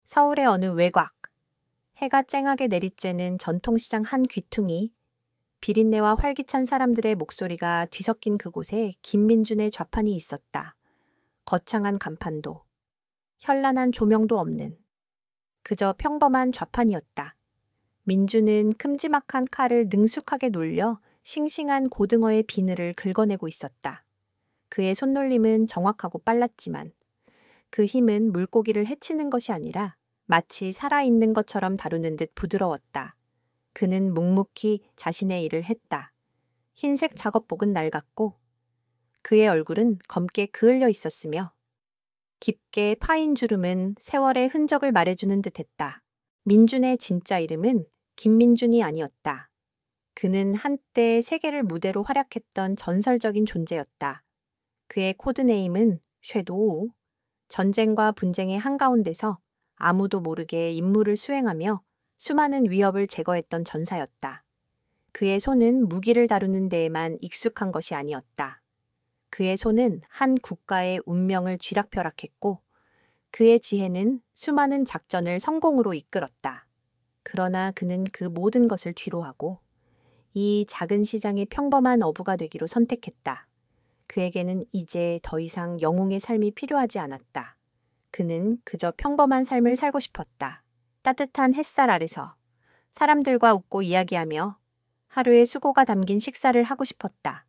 서울의 어느 외곽. 해가 쨍하게 내리쬐는 전통시장 한 귀퉁이. 비린내와 활기찬 사람들의 목소리가 뒤섞인 그곳에 김민준의 좌판이 있었다. 거창한 간판도, 현란한 조명도 없는 그저 평범한 좌판이었다. 민준은 큼지막한 칼을 능숙하게 놀려 싱싱한 고등어의 비늘을 긁어내고 있었다. 그의 손놀림은 정확하고 빨랐지만 그 힘은 물고기를 해치는 것이 아니라 마치 살아있는 것처럼 다루는 듯 부드러웠다. 그는 묵묵히 자신의 일을 했다. 흰색 작업복은 낡았고 그의 얼굴은 검게 그을려 있었으며 깊게 파인 주름은 세월의 흔적을 말해주는 듯했다. 민준의 진짜 이름은 김민준이 아니었다. 그는 한때 세계를 무대로 활약했던 전설적인 존재였다. 그의 코드네임은 섀도우. 전쟁과 분쟁의 한가운데서 아무도 모르게 임무를 수행하며 수많은 위협을 제거했던 전사였다. 그의 손은 무기를 다루는 데에만 익숙한 것이 아니었다. 그의 손은 한 국가의 운명을 쥐락펴락했고 그의 지혜는 수많은 작전을 성공으로 이끌었다. 그러나 그는 그 모든 것을 뒤로하고 이 작은 시장의 평범한 어부가 되기로 선택했다. 그에게는 이제 더 이상 영웅의 삶이 필요하지 않았다. 그는 그저 평범한 삶을 살고 싶었다. 따뜻한 햇살 아래서 사람들과 웃고 이야기하며 하루의 수고가 담긴 식사를 하고 싶었다.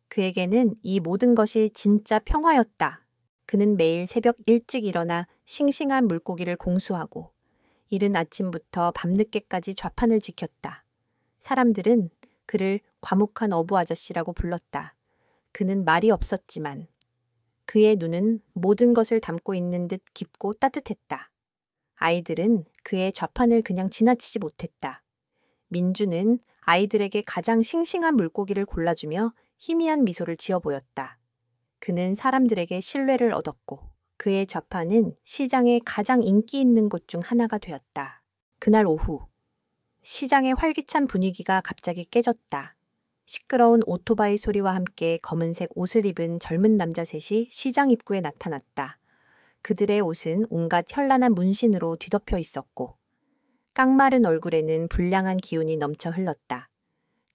그에게는 이 모든 것이 진짜 평화였다. 그는 매일 새벽 일찍 일어나 싱싱한 물고기를 공수하고 이른 아침부터 밤늦게까지 좌판을 지켰다. 사람들은 그를 과묵한 어부 아저씨라고 불렀다. 그는 말이 없었지만 그의 눈은 모든 것을 담고 있는 듯 깊고 따뜻했다. 아이들은 그의 좌판을 그냥 지나치지 못했다. 민주는 아이들에게 가장 싱싱한 물고기를 골라주며 희미한 미소를 지어 보였다. 그는 사람들에게 신뢰를 얻었고 그의 좌판은 시장의 가장 인기 있는 곳 중 하나가 되었다. 그날 오후, 시장의 활기찬 분위기가 갑자기 깨졌다. 시끄러운 오토바이 소리와 함께 검은색 옷을 입은 젊은 남자 셋이 시장 입구에 나타났다. 그들의 옷은 온갖 현란한 문신으로 뒤덮여 있었고 깡마른 얼굴에는 불량한 기운이 넘쳐 흘렀다.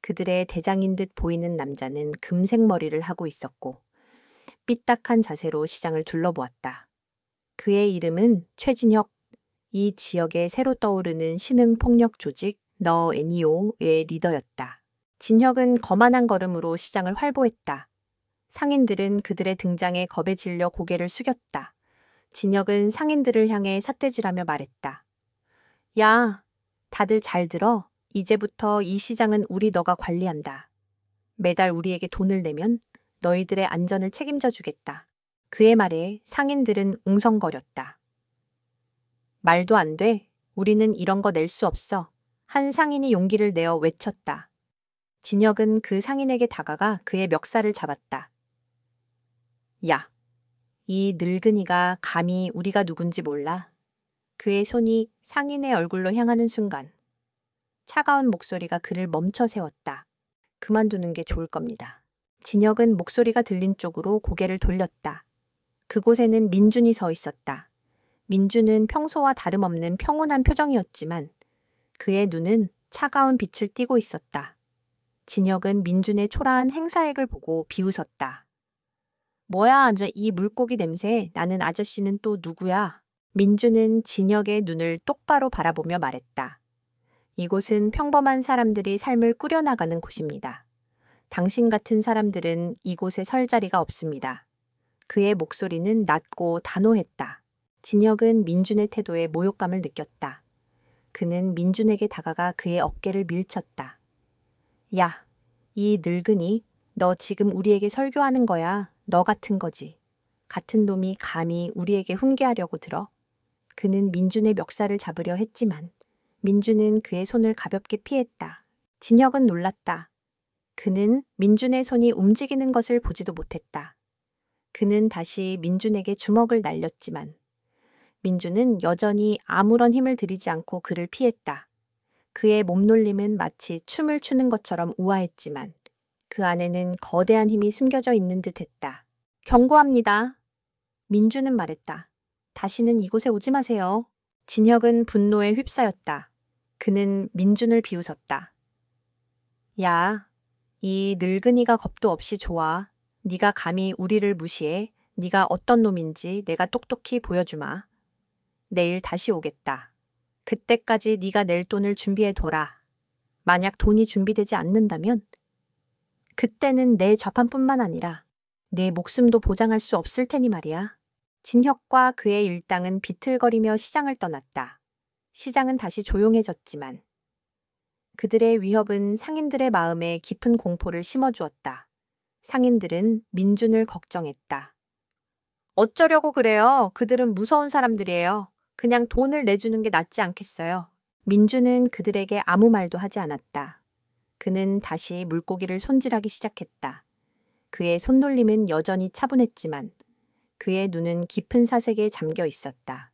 그들의 대장인 듯 보이는 남자는 금색 머리를 하고 있었고 삐딱한 자세로 시장을 둘러보았다. 그의 이름은 최진혁. 이 지역에 새로 떠오르는 신흥 폭력 조직 너 애니오의 리더였다. 진혁은 거만한 걸음으로 시장을 활보했다. 상인들은 그들의 등장에 겁에 질려 고개를 숙였다. 진혁은 상인들을 향해 삿대질하며 말했다. 야, 다들 잘 들어. 이제부터 이 시장은 너가 관리한다. 매달 우리에게 돈을 내면 너희들의 안전을 책임져 주겠다. 그의 말에 상인들은 웅성거렸다. 말도 안 돼. 우리는 이런 거 낼 수 없어. 한 상인이 용기를 내어 외쳤다. 진혁은 그 상인에게 다가가 그의 멱살을 잡았다. 야, 이 늙은이가 감히 우리가 누군지 몰라. 그의 손이 상인의 얼굴로 향하는 순간 차가운 목소리가 그를 멈춰 세웠다. 그만두는 게 좋을 겁니다. 진혁은 목소리가 들린 쪽으로 고개를 돌렸다. 그곳에는 민준이 서 있었다. 민준은 평소와 다름없는 평온한 표정이었지만 그의 눈은 차가운 빛을 띠고 있었다. 진혁은 민준의 초라한 행사액을 보고 비웃었다. 뭐야, 이 물고기 냄새. 나는 아저씨는 또 누구야? 민준은 진혁의 눈을 똑바로 바라보며 말했다. 이곳은 평범한 사람들이 삶을 꾸려나가는 곳입니다. 당신 같은 사람들은 이곳에 설 자리가 없습니다. 그의 목소리는 낮고 단호했다. 진혁은 민준의 태도에 모욕감을 느꼈다. 그는 민준에게 다가가 그의 어깨를 밀쳤다. 야, 이 늙은이, 너 지금 우리에게 설교하는 거야. 너 같은 거지. 같은 놈이 감히 우리에게 훈계하려고 들어. 그는 민준의 멱살을 잡으려 했지만 민준은 그의 손을 가볍게 피했다. 진혁은 놀랐다. 그는 민준의 손이 움직이는 것을 보지도 못했다. 그는 다시 민준에게 주먹을 날렸지만 민준은 여전히 아무런 힘을 들이지 않고 그를 피했다. 그의 몸놀림은 마치 춤을 추는 것처럼 우아했지만 그 안에는 거대한 힘이 숨겨져 있는 듯했다. 경고합니다. 민준은 말했다. 다시는 이곳에 오지 마세요. 진혁은 분노에 휩싸였다. 그는 민준을 비웃었다. 야, 이 늙은이가 겁도 없이 좋아. 네가 감히 우리를 무시해. 네가 어떤 놈인지 내가 똑똑히 보여주마. 내일 다시 오겠다. 그때까지 네가 낼 돈을 준비해둬라. 만약 돈이 준비되지 않는다면 그때는 내 좌판뿐만 아니라 내 목숨도 보장할 수 없을 테니 말이야. 진혁과 그의 일당은 비틀거리며 시장을 떠났다. 시장은 다시 조용해졌지만 그들의 위협은 상인들의 마음에 깊은 공포를 심어주었다. 상인들은 민준을 걱정했다. 어쩌려고 그래요? 그들은 무서운 사람들이에요. 그냥 돈을 내주는 게 낫지 않겠어요? 민준은 그들에게 아무 말도 하지 않았다. 그는 다시 물고기를 손질하기 시작했다. 그의 손놀림은 여전히 차분했지만 그의 눈은 깊은 사색에 잠겨 있었다.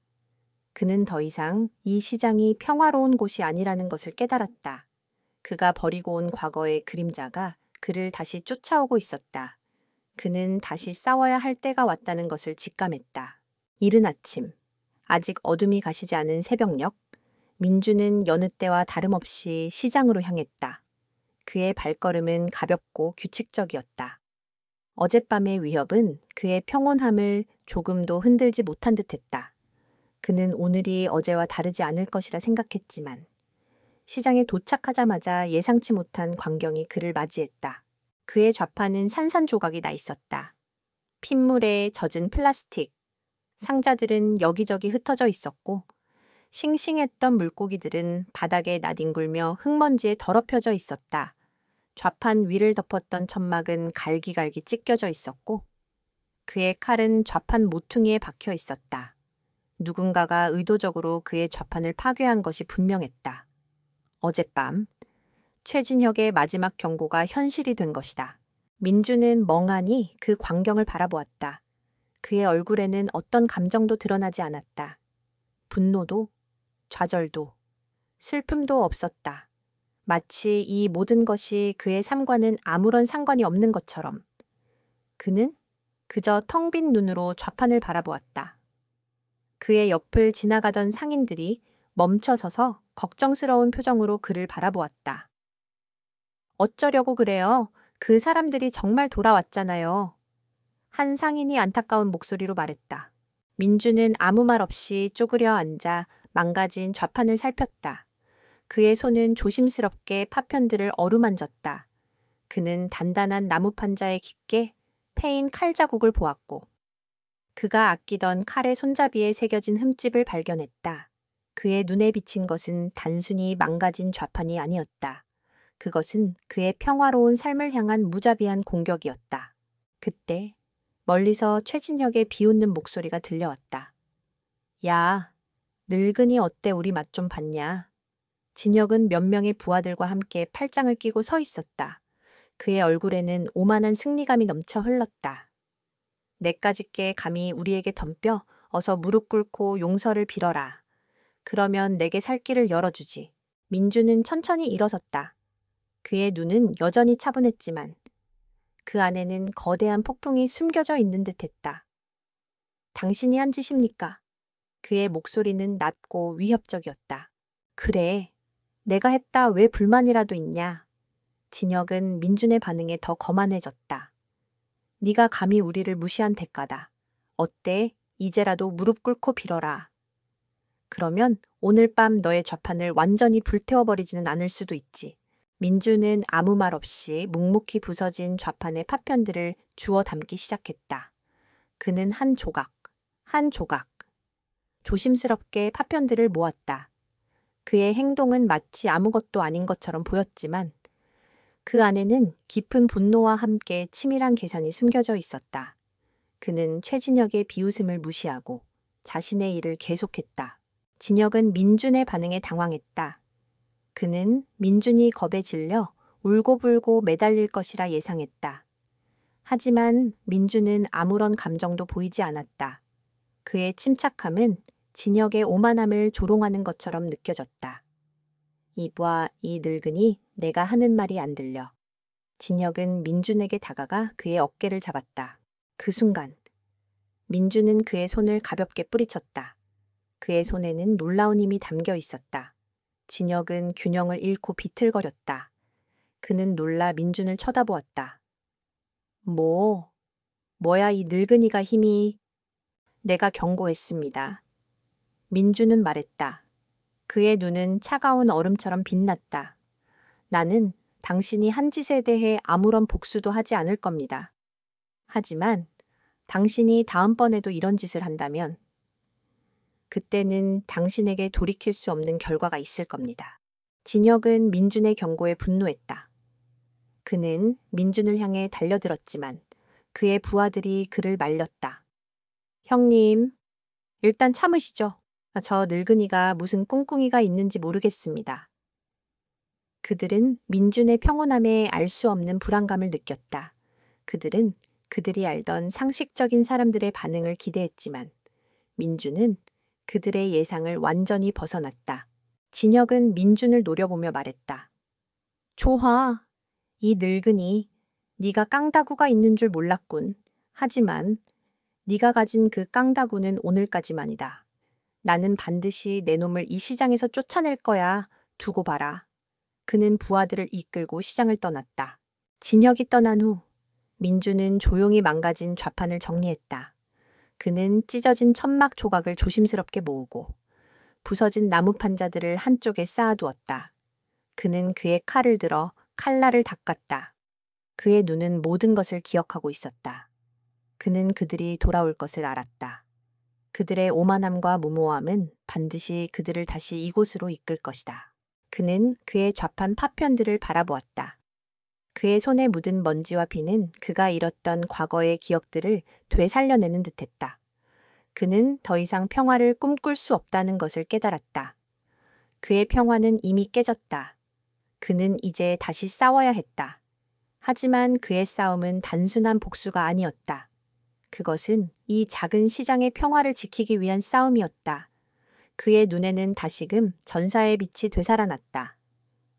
그는 더 이상 이 시장이 평화로운 곳이 아니라는 것을 깨달았다. 그가 버리고 온 과거의 그림자가 그를 다시 쫓아오고 있었다. 그는 다시 싸워야 할 때가 왔다는 것을 직감했다. 이른 아침, 아직 어둠이 가시지 않은 새벽녘, 민주는 여느 때와 다름없이 시장으로 향했다. 그의 발걸음은 가볍고 규칙적이었다. 어젯밤의 위협은 그의 평온함을 조금도 흔들지 못한 듯했다. 그는 오늘이 어제와 다르지 않을 것이라 생각했지만 시장에 도착하자마자 예상치 못한 광경이 그를 맞이했다. 그의 좌판은 산산조각이 나 있었다. 핏물에 젖은 플라스틱, 상자들은 여기저기 흩어져 있었고 싱싱했던 물고기들은 바닥에 나뒹굴며 흙먼지에 더럽혀져 있었다. 좌판 위를 덮었던 천막은 갈기갈기 찢겨져 있었고 그의 칼은 좌판 모퉁이에 박혀 있었다. 누군가가 의도적으로 그의 좌판을 파괴한 것이 분명했다. 어젯밤, 최진혁의 마지막 경고가 현실이 된 것이다. 민주는 멍하니 그 광경을 바라보았다. 그의 얼굴에는 어떤 감정도 드러나지 않았다. 분노도, 좌절도, 슬픔도 없었다. 마치 이 모든 것이 그의 삶과는 아무런 상관이 없는 것처럼 그는 그저 텅 빈 눈으로 좌판을 바라보았다. 그의 옆을 지나가던 상인들이 멈춰서서 걱정스러운 표정으로 그를 바라보았다. 어쩌려고 그래요? 그 사람들이 정말 돌아왔잖아요. 한 상인이 안타까운 목소리로 말했다. 민주는 아무 말 없이 쪼그려 앉아 망가진 좌판을 살폈다. 그의 손은 조심스럽게 파편들을 어루만졌다. 그는 단단한 나무 판자에 깊게 패인 칼 자국을 보았고 그가 아끼던 칼의 손잡이에 새겨진 흠집을 발견했다. 그의 눈에 비친 것은 단순히 망가진 좌판이 아니었다. 그것은 그의 평화로운 삶을 향한 무자비한 공격이었다. 그때 멀리서 최진혁의 비웃는 목소리가 들려왔다. 야, 늙은이 어때 우리 맛 좀 봤냐? 진혁은 몇 명의 부하들과 함께 팔짱을 끼고 서 있었다. 그의 얼굴에는 오만한 승리감이 넘쳐 흘렀다. 내까짓게 감히 우리에게 덤벼 어서 무릎 꿇고 용서를 빌어라. 그러면 내게 살 길을 열어주지. 민주는 천천히 일어섰다. 그의 눈은 여전히 차분했지만 그 안에는 거대한 폭풍이 숨겨져 있는 듯했다. 당신이 한 짓입니까? 그의 목소리는 낮고 위협적이었다. 그래, 내가 했다 왜 불만이라도 있냐? 진혁은 민준의 반응에 더 거만해졌다. 네가 감히 우리를 무시한 대가다. 어때? 이제라도 무릎 꿇고 빌어라. 그러면 오늘 밤 너의 좌판을 완전히 불태워버리지는 않을 수도 있지. 민주는 아무 말 없이 묵묵히 부서진 좌판의 파편들을 주워 담기 시작했다. 그는 한 조각, 한 조각, 조심스럽게 파편들을 모았다. 그의 행동은 마치 아무것도 아닌 것처럼 보였지만 그 안에는 깊은 분노와 함께 치밀한 계산이 숨겨져 있었다. 그는 최진혁의 비웃음을 무시하고 자신의 일을 계속했다. 진혁은 민준의 반응에 당황했다. 그는 민준이 겁에 질려 울고불고 매달릴 것이라 예상했다. 하지만 민준은 아무런 감정도 보이지 않았다. 그의 침착함은 진혁의 오만함을 조롱하는 것처럼 느껴졌다. 이봐, 이 늙은이 내가 하는 말이 안 들려. 진혁은 민준에게 다가가 그의 어깨를 잡았다. 그 순간 민준은 그의 손을 가볍게 뿌리쳤다. 그의 손에는 놀라운 힘이 담겨 있었다. 진혁은 균형을 잃고 비틀거렸다. 그는 놀라 민준을 쳐다보았다. 뭐야 이 늙은이가 힘이. 내가 경고했습니다. 민준은 말했다. 그의 눈은 차가운 얼음처럼 빛났다. 나는 당신이 한 짓에 대해 아무런 복수도 하지 않을 겁니다. 하지만 당신이 다음번에도 이런 짓을 한다면 그때는 당신에게 돌이킬 수 없는 결과가 있을 겁니다. 진혁은 민준의 경고에 분노했다. 그는 민준을 향해 달려들었지만 그의 부하들이 그를 말렸다. 형님, 일단 참으시죠. 저 늙은이가 무슨 꿍꿍이가 있는지 모르겠습니다. 그들은 민준의 평온함에 알 수 없는 불안감을 느꼈다. 그들은 그들이 알던 상식적인 사람들의 반응을 기대했지만 민준은 그들의 예상을 완전히 벗어났다. 진혁은 민준을 노려보며 말했다. 좋아, 이 늙은이, 네가 깡다구가 있는 줄 몰랐군. 하지만 네가 가진 그 깡다구는 오늘까지만이다. 나는 반드시 내 놈을 이 시장에서 쫓아낼 거야. 두고 봐라. 그는 부하들을 이끌고 시장을 떠났다. 진혁이 떠난 후 민준은 조용히 망가진 좌판을 정리했다. 그는 찢어진 천막 조각을 조심스럽게 모으고 부서진 나무 판자들을 한쪽에 쌓아두었다. 그는 그의 칼을 들어 칼날을 닦았다. 그의 눈은 모든 것을 기억하고 있었다. 그는 그들이 돌아올 것을 알았다. 그들의 오만함과 무모함은 반드시 그들을 다시 이곳으로 이끌 것이다. 그는 그의 좌판 파편들을 바라보았다. 그의 손에 묻은 먼지와 피는 그가 잃었던 과거의 기억들을 되살려내는 듯했다. 그는 더 이상 평화를 꿈꿀 수 없다는 것을 깨달았다. 그의 평화는 이미 깨졌다. 그는 이제 다시 싸워야 했다. 하지만 그의 싸움은 단순한 복수가 아니었다. 그것은 이 작은 시장의 평화를 지키기 위한 싸움이었다. 그의 눈에는 다시금 전사의 빛이 되살아났다.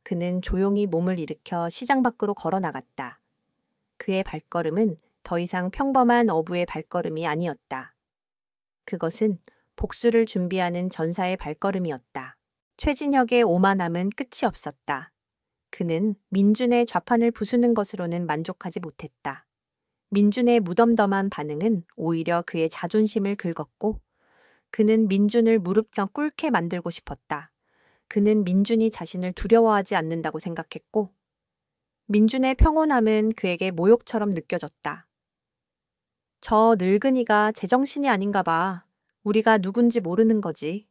그는 조용히 몸을 일으켜 시장 밖으로 걸어 나갔다. 그의 발걸음은 더 이상 평범한 어부의 발걸음이 아니었다. 그것은 복수를 준비하는 전사의 발걸음이었다. 최진혁의 오만함은 끝이 없었다. 그는 민준의 좌판을 부수는 것으로는 만족하지 못했다. 민준의 무덤덤한 반응은 오히려 그의 자존심을 긁었고 그는 민준을 무릎정 꿇게 만들고 싶었다. 그는 민준이 자신을 두려워하지 않는다고 생각했고 민준의 평온함은 그에게 모욕처럼 느껴졌다. 저 늙은이가 제정신이 아닌가 봐. 우리가 누군지 모르는 거지.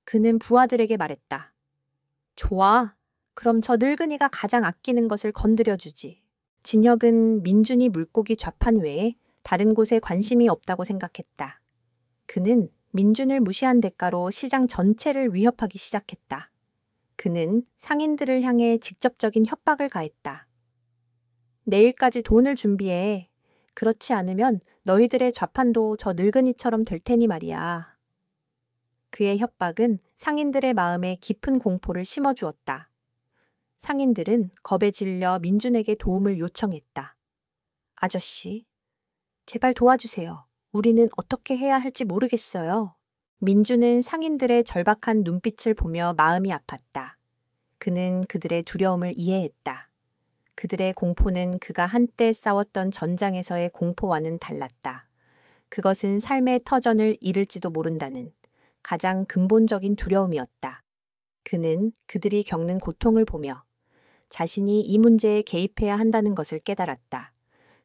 그는 부하들에게 말했다. 좋아. 그럼 저 늙은이가 가장 아끼는 것을 건드려주지. 진혁은 민준이 물고기 좌판 외에 다른 곳에 관심이 없다고 생각했다. 그는 민준을 무시한 대가로 시장 전체를 위협하기 시작했다. 그는 상인들을 향해 직접적인 협박을 가했다. 내일까지 돈을 준비해. 그렇지 않으면 너희들의 좌판도 저 늙은이처럼 될 테니 말이야. 그의 협박은 상인들의 마음에 깊은 공포를 심어주었다. 상인들은 겁에 질려 민준에게 도움을 요청했다. 아저씨, 제발 도와주세요. 우리는 어떻게 해야 할지 모르겠어요. 민준은 상인들의 절박한 눈빛을 보며 마음이 아팠다. 그는 그들의 두려움을 이해했다. 그들의 공포는 그가 한때 싸웠던 전장에서의 공포와는 달랐다. 그것은 삶의 터전을 잃을지도 모른다는 가장 근본적인 두려움이었다. 그는 그들이 겪는 고통을 보며 자신이 이 문제에 개입해야 한다는 것을 깨달았다.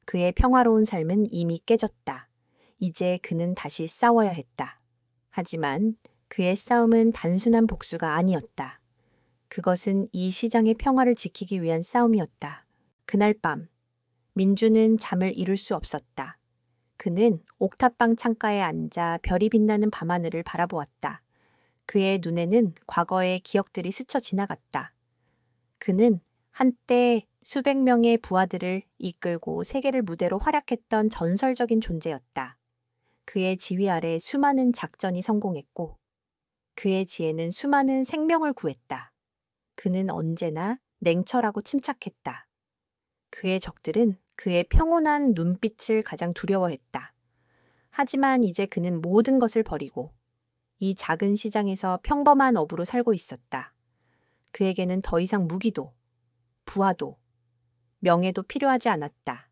그의 평화로운 삶은 이미 깨졌다. 이제 그는 다시 싸워야 했다. 하지만 그의 싸움은 단순한 복수가 아니었다. 그것은 이 시장의 평화를 지키기 위한 싸움이었다. 그날 밤, 민준은 잠을 이룰 수 없었다. 그는 옥탑방 창가에 앉아 별이 빛나는 밤하늘을 바라보았다. 그의 눈에는 과거의 기억들이 스쳐 지나갔다. 그는 한때 수백 명의 부하들을 이끌고 세계를 무대로 활약했던 전설적인 존재였다. 그의 지휘 아래 수많은 작전이 성공했고 그의 지혜는 수많은 생명을 구했다. 그는 언제나 냉철하고 침착했다. 그의 적들은 그의 평온한 눈빛을 가장 두려워했다. 하지만 이제 그는 모든 것을 버리고 이 작은 시장에서 평범한 어부로 살고 있었다. 그에게는 더 이상 무기도, 부하도, 명예도 필요하지 않았다.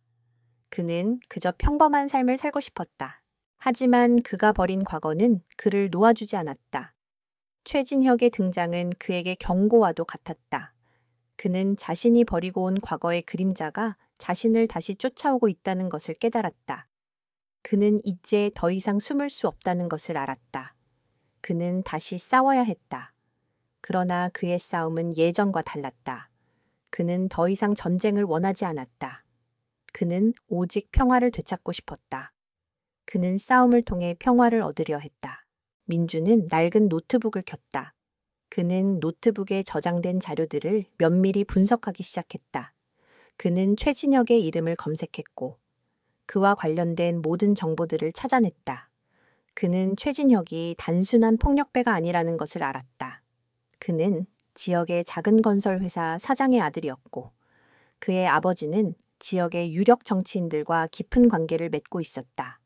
그는 그저 평범한 삶을 살고 싶었다. 하지만 그가 버린 과거는 그를 놓아주지 않았다. 최진혁의 등장은 그에게 경고와도 같았다. 그는 자신이 버리고 온 과거의 그림자가 자신을 다시 쫓아오고 있다는 것을 깨달았다. 그는 이제 더 이상 숨을 수 없다는 것을 알았다. 그는 다시 싸워야 했다. 그러나 그의 싸움은 예전과 달랐다. 그는 더 이상 전쟁을 원하지 않았다. 그는 오직 평화를 되찾고 싶었다. 그는 싸움을 통해 평화를 얻으려 했다. 민주는 낡은 노트북을 켰다. 그는 노트북에 저장된 자료들을 면밀히 분석하기 시작했다. 그는 최진혁의 이름을 검색했고 그와 관련된 모든 정보들을 찾아냈다. 그는 최진혁이 단순한 폭력배가 아니라는 것을 알았다. 그는 지역의 작은 건설회사 사장의 아들이었고 그의 아버지는 지역의 유력 정치인들과 깊은 관계를 맺고 있었다.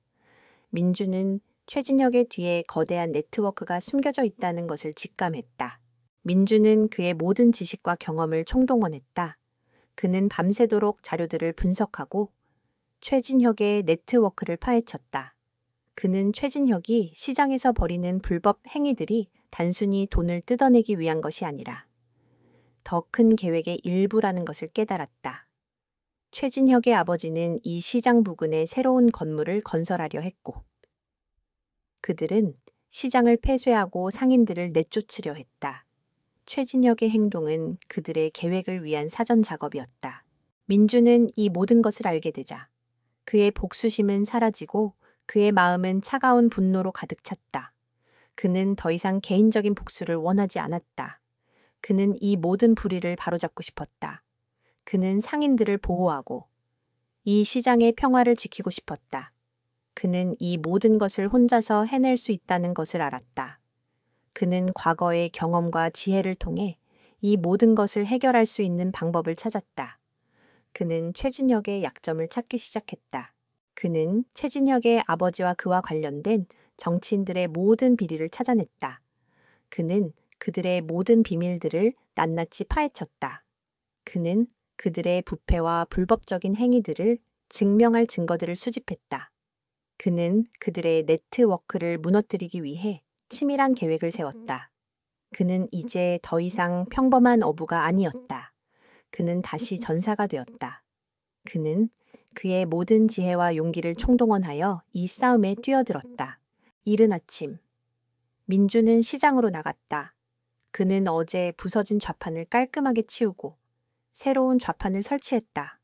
민주는 최진혁의 뒤에 거대한 네트워크가 숨겨져 있다는 것을 직감했다. 민주는 그의 모든 지식과 경험을 총동원했다. 그는 밤새도록 자료들을 분석하고 최진혁의 네트워크를 파헤쳤다. 그는 최진혁이 시장에서 벌이는 불법 행위들이 단순히 돈을 뜯어내기 위한 것이 아니라 더 큰 계획의 일부라는 것을 깨달았다. 최진혁의 아버지는 이 시장 부근에 새로운 건물을 건설하려 했고 그들은 시장을 폐쇄하고 상인들을 내쫓으려 했다. 최진혁의 행동은 그들의 계획을 위한 사전 작업이었다. 민주는 이 모든 것을 알게 되자 그의 복수심은 사라지고 그의 마음은 차가운 분노로 가득 찼다. 그는 더 이상 개인적인 복수를 원하지 않았다. 그는 이 모든 불의를 바로잡고 싶었다. 그는 상인들을 보호하고 이 시장의 평화를 지키고 싶었다. 그는 이 모든 것을 혼자서 해낼 수 있다는 것을 알았다. 그는 과거의 경험과 지혜를 통해 이 모든 것을 해결할 수 있는 방법을 찾았다. 그는 최진혁의 약점을 찾기 시작했다. 그는 최진혁의 아버지와 그와 관련된 정치인들의 모든 비리를 찾아냈다. 그는 그들의 모든 비밀들을 낱낱이 파헤쳤다. 그는 그들의 부패와 불법적인 행위들을 증명할 증거들을 수집했다. 그는 그들의 네트워크를 무너뜨리기 위해 치밀한 계획을 세웠다. 그는 이제 더 이상 평범한 어부가 아니었다. 그는 다시 전사가 되었다. 그는 그의 모든 지혜와 용기를 총동원하여 이 싸움에 뛰어들었다. 이른 아침, 민주는 시장으로 나갔다. 그는 어제 부서진 좌판을 깔끔하게 치우고 새로운 좌판을 설치했다.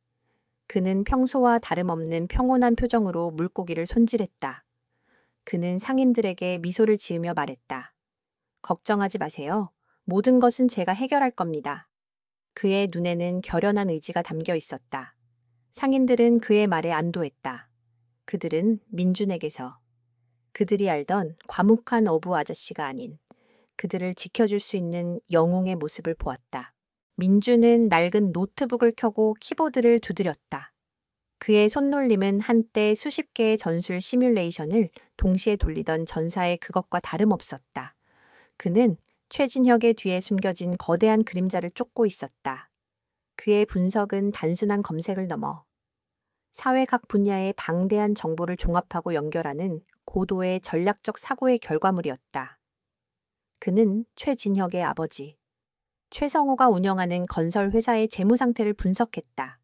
그는 평소와 다름없는 평온한 표정으로 물고기를 손질했다. 그는 상인들에게 미소를 지으며 말했다. 걱정하지 마세요. 모든 것은 제가 해결할 겁니다. 그의 눈에는 결연한 의지가 담겨 있었다. 상인들은 그의 말에 안도했다. 그들은 민준에게서 그들이 알던 과묵한 어부 아저씨가 아닌 그들을 지켜줄 수 있는 영웅의 모습을 보았다. 민준은 낡은 노트북을 켜고 키보드를 두드렸다. 그의 손놀림은 한때 수십 개의 전술 시뮬레이션을 동시에 돌리던 전사의 그것과 다름없었다. 그는 최진혁의 뒤에 숨겨진 거대한 그림자를 쫓고 있었다. 그의 분석은 단순한 검색을 넘어 사회 각 분야의 방대한 정보를 종합하고 연결하는 고도의 전략적 사고의 결과물이었다. 그는 최진혁의 아버지, 최성호가 운영하는 건설 회사의 재무 상태를 분석했다.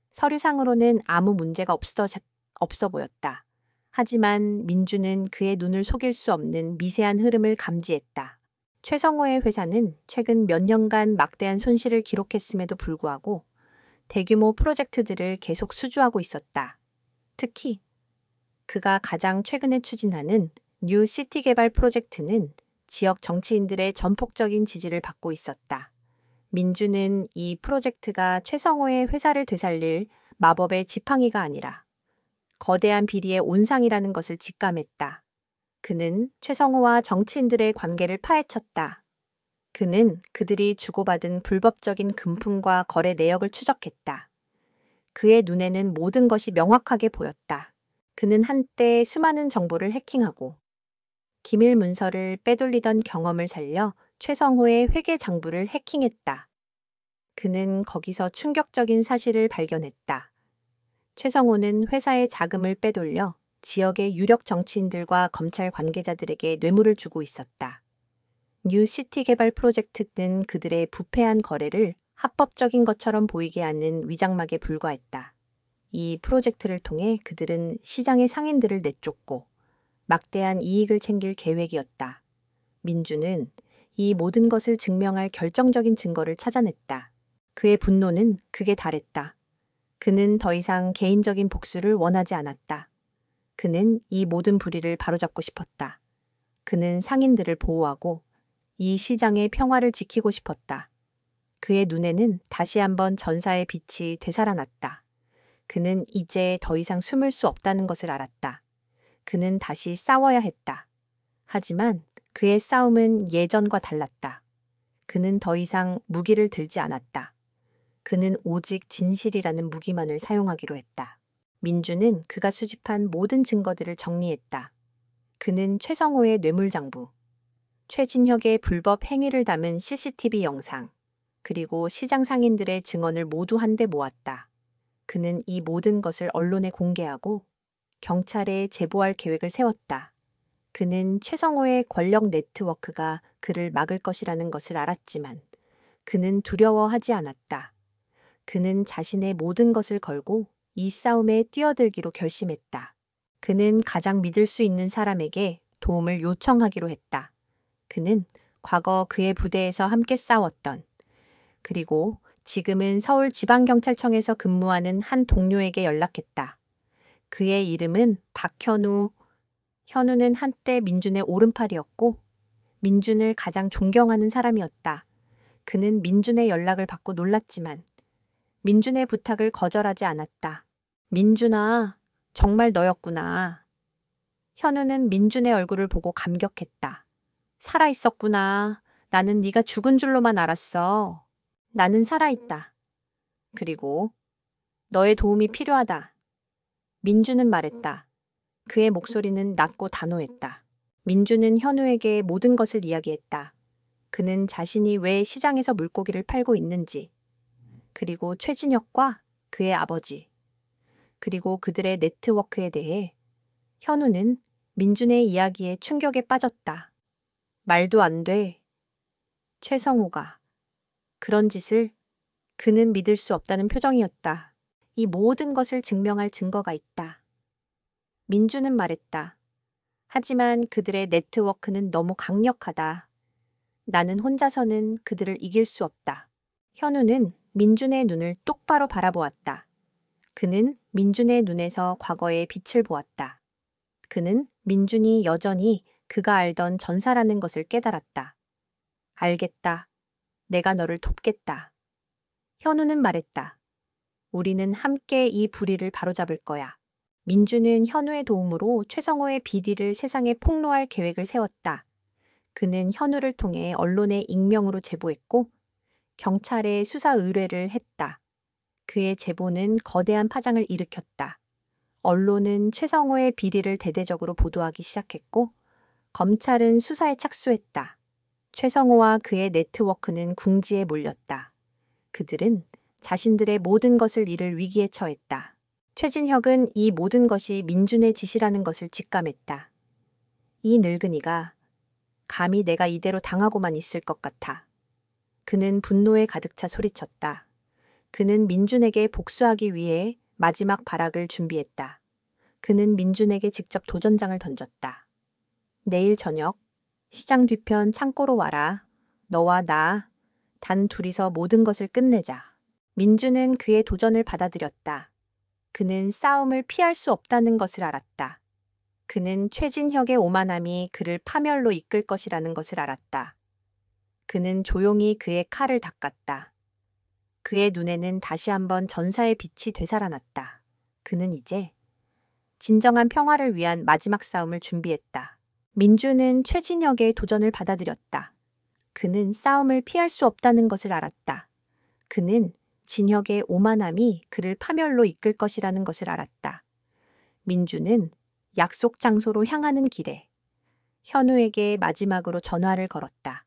서류상으로는 아무 문제가 없어 보였다. 하지만 민주는 그의 눈을 속일 수 없는 미세한 흐름을 감지했다. 최성호의 회사는 최근 몇 년간 막대한 손실을 기록했음에도 불구하고 대규모 프로젝트들을 계속 수주하고 있었다. 특히 그가 가장 최근에 추진하는 뉴 시티 개발 프로젝트는 지역 정치인들의 전폭적인 지지를 받고 있었다. 민주는 이 프로젝트가 최성호의 회사를 되살릴 마법의 지팡이가 아니라 거대한 비리의 온상이라는 것을 직감했다. 그는 최성호와 정치인들의 관계를 파헤쳤다. 그는 그들이 주고받은 불법적인 금품과 거래 내역을 추적했다. 그의 눈에는 모든 것이 명확하게 보였다. 그는 한때 수많은 정보를 해킹하고 기밀 문서를 빼돌리던 경험을 살려 최성호의 회계 장부를 해킹했다. 그는 거기서 충격적인 사실을 발견했다. 최성호는 회사의 자금을 빼돌려 지역의 유력 정치인들과 검찰 관계자들에게 뇌물을 주고 있었다. 뉴시티 개발 프로젝트는 그들의 부패한 거래를 합법적인 것처럼 보이게 하는 위장막에 불과했다. 이 프로젝트를 통해 그들은 시장의 상인들을 내쫓고 막대한 이익을 챙길 계획이었다. 민주는 이 모든 것을 증명할 결정적인 증거를 찾아냈다. 그의 분노는 극에 달했다. 그는 더 이상 개인적인 복수를 원하지 않았다. 그는 이 모든 불의를 바로잡고 싶었다. 그는 상인들을 보호하고 이 시장의 평화를 지키고 싶었다. 그의 눈에는 다시 한번 전사의 빛이 되살아났다. 그는 이제 더 이상 숨을 수 없다는 것을 알았다. 그는 다시 싸워야 했다. 하지만 그의 싸움은 예전과 달랐다. 그는 더 이상 무기를 들지 않았다. 그는 오직 진실이라는 무기만을 사용하기로 했다. 민주는 그가 수집한 모든 증거들을 정리했다. 그는 최성호의 뇌물장부, 최진혁의 불법 행위를 담은 CCTV 영상, 그리고 시장 상인들의 증언을 모두 한데 모았다. 그는 이 모든 것을 언론에 공개하고 경찰에 제보할 계획을 세웠다. 그는 최성호의 권력 네트워크가 그를 막을 것이라는 것을 알았지만 그는 두려워하지 않았다. 그는 자신의 모든 것을 걸고 이 싸움에 뛰어들기로 결심했다. 그는 가장 믿을 수 있는 사람에게 도움을 요청하기로 했다. 그는 과거 그의 부대에서 함께 싸웠던, 그리고 지금은 서울지방경찰청에서 근무하는 한 동료에게 연락했다. 그의 이름은 박현우. 현우는 한때 민준의 오른팔이었고 민준을 가장 존경하는 사람이었다. 그는 민준의 연락을 받고 놀랐지만 민준의 부탁을 거절하지 않았다. 민준아, 정말 너였구나. 현우는 민준의 얼굴을 보고 감격했다. 살아있었구나. 나는 네가 죽은 줄로만 알았어. 나는 살아있다. 그리고 너의 도움이 필요하다. 민준은 말했다. 그의 목소리는 낮고 단호했다. 민준은 현우에게 모든 것을 이야기했다. 그는 자신이 왜 시장에서 물고기를 팔고 있는지, 그리고 최진혁과 그의 아버지, 그리고 그들의 네트워크에 대해. 현우는 민준의 이야기에 충격에 빠졌다. 말도 안 돼. 최성호가. 그런 짓을. 그는 믿을 수 없다는 표정이었다. 이 모든 것을 증명할 증거가 있다. 민준은 말했다. 하지만 그들의 네트워크는 너무 강력하다. 나는 혼자서는 그들을 이길 수 없다. 현우는 민준의 눈을 똑바로 바라보았다. 그는 민준의 눈에서 과거의 빛을 보았다. 그는 민준이 여전히 그가 알던 전사라는 것을 깨달았다. 알겠다. 내가 너를 돕겠다. 현우는 말했다. 우리는 함께 이 불의를 바로잡을 거야. 민준은 현우의 도움으로 최성호의 비리를 세상에 폭로할 계획을 세웠다. 그는 현우를 통해 언론에 익명으로 제보했고 경찰에 수사 의뢰를 했다. 그의 제보는 거대한 파장을 일으켰다. 언론은 최성호의 비리를 대대적으로 보도하기 시작했고 검찰은 수사에 착수했다. 최성호와 그의 네트워크는 궁지에 몰렸다. 그들은 자신들의 모든 것을 잃을 위기에 처했다. 최진혁은 이 모든 것이 민준의 짓이라는 것을 직감했다. 이 늙은이가 감히 내가 이대로 당하고만 있을 것 같아. 그는 분노에 가득 차 소리쳤다. 그는 민준에게 복수하기 위해 마지막 발악을 준비했다. 그는 민준에게 직접 도전장을 던졌다. 내일 저녁 시장 뒤편 창고로 와라. 너와 나 단 둘이서 모든 것을 끝내자. 민준은 그의 도전을 받아들였다. 그는 싸움을 피할 수 없다는 것을 알았다. 그는 최진혁의 오만함이 그를 파멸로 이끌 것이라는 것을 알았다. 그는 조용히 그의 칼을 닦았다. 그의 눈에는 다시 한번 전사의 빛이 되살아났다. 그는 이제 진정한 평화를 위한 마지막 싸움을 준비했다. 민준은 최진혁의 도전을 받아들였다. 그는 싸움을 피할 수 없다는 것을 알았다. 그는 진혁의 오만함이 그를 파멸로 이끌 것이라는 것을 알았다. 민준은 약속 장소로 향하는 길에 현우에게 마지막으로 전화를 걸었다.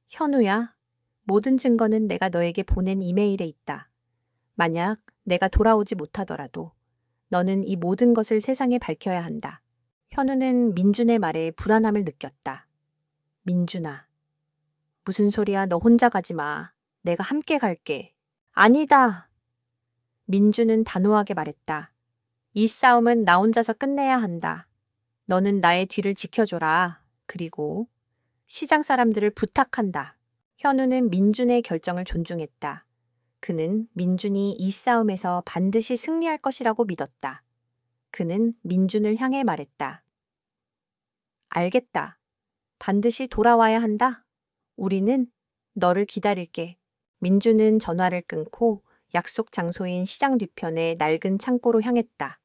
현우야, 모든 증거는 내가 너에게 보낸 이메일에 있다. 만약 내가 돌아오지 못하더라도 너는 이 모든 것을 세상에 밝혀야 한다. 현우는 민준의 말에 불안함을 느꼈다. 민준아, 무슨 소리야? 너 혼자 가지 마. 내가 함께 갈게. 아니다. 민준은 단호하게 말했다. 이 싸움은 나 혼자서 끝내야 한다. 너는 나의 뒤를 지켜줘라. 그리고 시장 사람들을 부탁한다. 현우는 민준의 결정을 존중했다. 그는 민준이 이 싸움에서 반드시 승리할 것이라고 믿었다. 그는 민준을 향해 말했다. 알겠다. 반드시 돌아와야 한다. 우리는 너를 기다릴게. 민준은 전화를 끊고 약속 장소인 시장 뒤편의 낡은 창고로 향했다.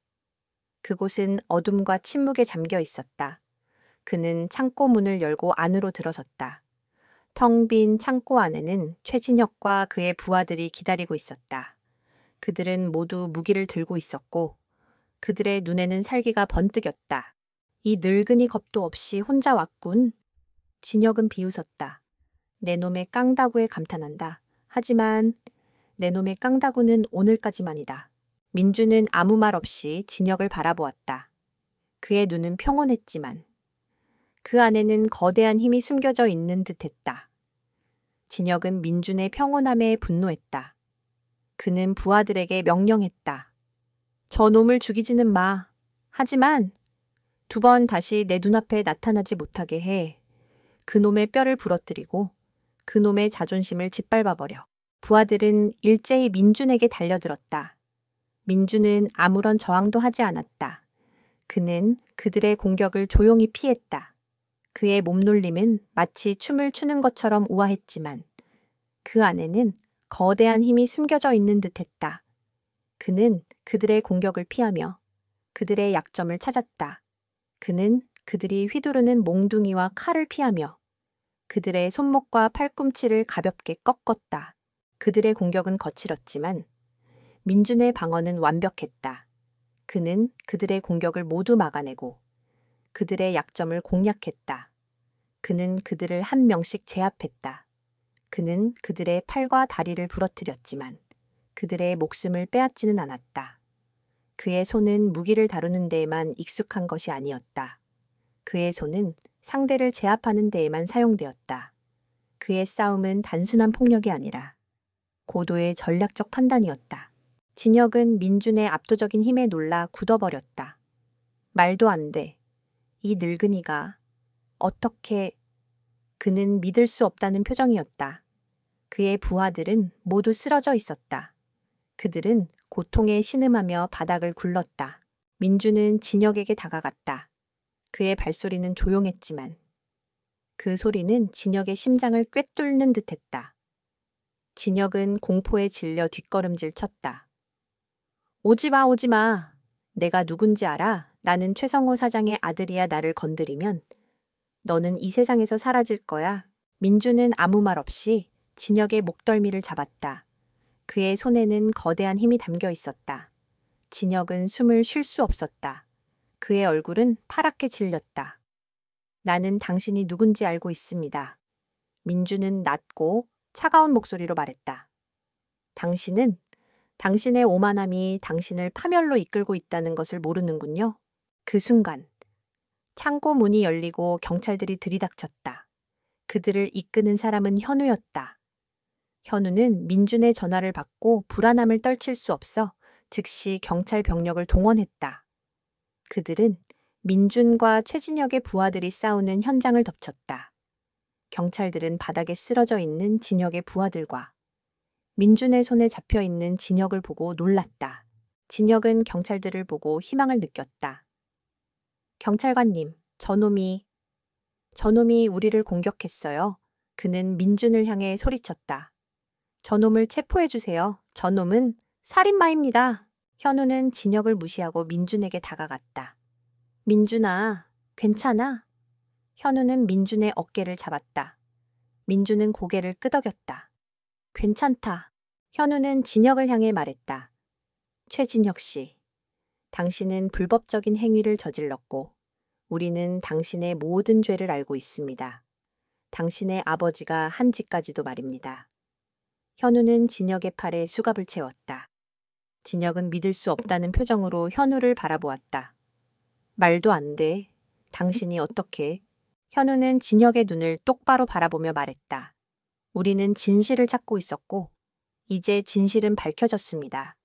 그곳은 어둠과 침묵에 잠겨 있었다. 그는 창고 문을 열고 안으로 들어섰다. 텅 빈 창고 안에는 최진혁과 그의 부하들이 기다리고 있었다. 그들은 모두 무기를 들고 있었고 그들의 눈에는 살기가 번뜩였다. 이 늙은이 겁도 없이 혼자 왔군. 진혁은 비웃었다. 내 놈의 깡다구에 감탄한다. 하지만 내 놈의 깡다구는 오늘까지만이다. 민주는 아무 말 없이 진혁을 바라보았다. 그의 눈은 평온했지만 그 안에는 거대한 힘이 숨겨져 있는 듯했다. 진혁은 민준의 평온함에 분노했다. 그는 부하들에게 명령했다. 저 놈을 죽이지는 마. 하지만 2번 다시 내 눈앞에 나타나지 못하게 해. 그 놈의 뼈를 부러뜨리고 그 놈의 자존심을 짓밟아버려. 부하들은 일제히 민준에게 달려들었다. 민준은 아무런 저항도 하지 않았다. 그는 그들의 공격을 조용히 피했다. 그의 몸놀림은 마치 춤을 추는 것처럼 우아했지만 그 안에는 거대한 힘이 숨겨져 있는 듯했다. 그는 그들의 공격을 피하며 그들의 약점을 찾았다. 그는 그들이 휘두르는 몽둥이와 칼을 피하며 그들의 손목과 팔꿈치를 가볍게 꺾었다. 그들의 공격은 거칠었지만 민준의 방어는 완벽했다. 그는 그들의 공격을 모두 막아내고 그들의 약점을 공략했다. 그는 그들을 한 명씩 제압했다. 그는 그들의 팔과 다리를 부러뜨렸지만 그들의 목숨을 빼앗지는 않았다. 그의 손은 무기를 다루는 데에만 익숙한 것이 아니었다. 그의 손은 상대를 제압하는 데에만 사용되었다. 그의 싸움은 단순한 폭력이 아니라 고도의 전략적 판단이었다. 진혁은 민준의 압도적인 힘에 놀라 굳어버렸다. 말도 안 돼. 이 늙은이가 어떻게... 그는 믿을 수 없다는 표정이었다. 그의 부하들은 모두 쓰러져 있었다. 그들은 고통에 신음하며 바닥을 굴렀다. 민준은 진혁에게 다가갔다. 그의 발소리는 조용했지만 그 소리는 진혁의 심장을 꿰뚫는 듯했다. 진혁은 공포에 질려 뒷걸음질 쳤다. 오지 마, 오지 마. 내가 누군지 알아? 나는 최성호 사장의 아들이야. 나를 건드리면 너는 이 세상에서 사라질 거야. 민준은 아무 말 없이 진혁의 목덜미를 잡았다. 그의 손에는 거대한 힘이 담겨 있었다. 진혁은 숨을 쉴 수 없었다. 그의 얼굴은 파랗게 질렸다. 나는 당신이 누군지 알고 있습니다. 민준은 낮고 차가운 목소리로 말했다. 당신은 당신의 오만함이 당신을 파멸로 이끌고 있다는 것을 모르는군요. 그 순간 창고 문이 열리고 경찰들이 들이닥쳤다. 그들을 이끄는 사람은 현우였다. 현우는 민준의 전화를 받고 불안함을 떨칠 수 없어 즉시 경찰 병력을 동원했다. 그들은 민준과 최진혁의 부하들이 싸우는 현장을 덮쳤다. 경찰들은 바닥에 쓰러져 있는 진혁의 부하들과 민준의 손에 잡혀 있는 진혁을 보고 놀랐다. 진혁은 경찰들을 보고 희망을 느꼈다. 경찰관님, 저놈이 우리를 공격했어요. 그는 민준을 향해 소리쳤다. 저놈을 체포해주세요. 저놈은 살인마입니다. 현우는 진혁을 무시하고 민준에게 다가갔다. 민준아, 괜찮아? 현우는 민준의 어깨를 잡았다. 민준은 고개를 끄덕였다. 괜찮다. 현우는 진혁을 향해 말했다. 최진혁 씨, 당신은 불법적인 행위를 저질렀고 우리는 당신의 모든 죄를 알고 있습니다. 당신의 아버지가 한 짓까지도 말입니다. 현우는 진혁의 팔에 수갑을 채웠다. 진혁은 믿을 수 없다는 표정으로 현우를 바라보았다. 말도 안 돼. 당신이 어떻게? 현우는 진혁의 눈을 똑바로 바라보며 말했다. 우리는 진실을 찾고 있었고 이제 진실은 밝혀졌습니다.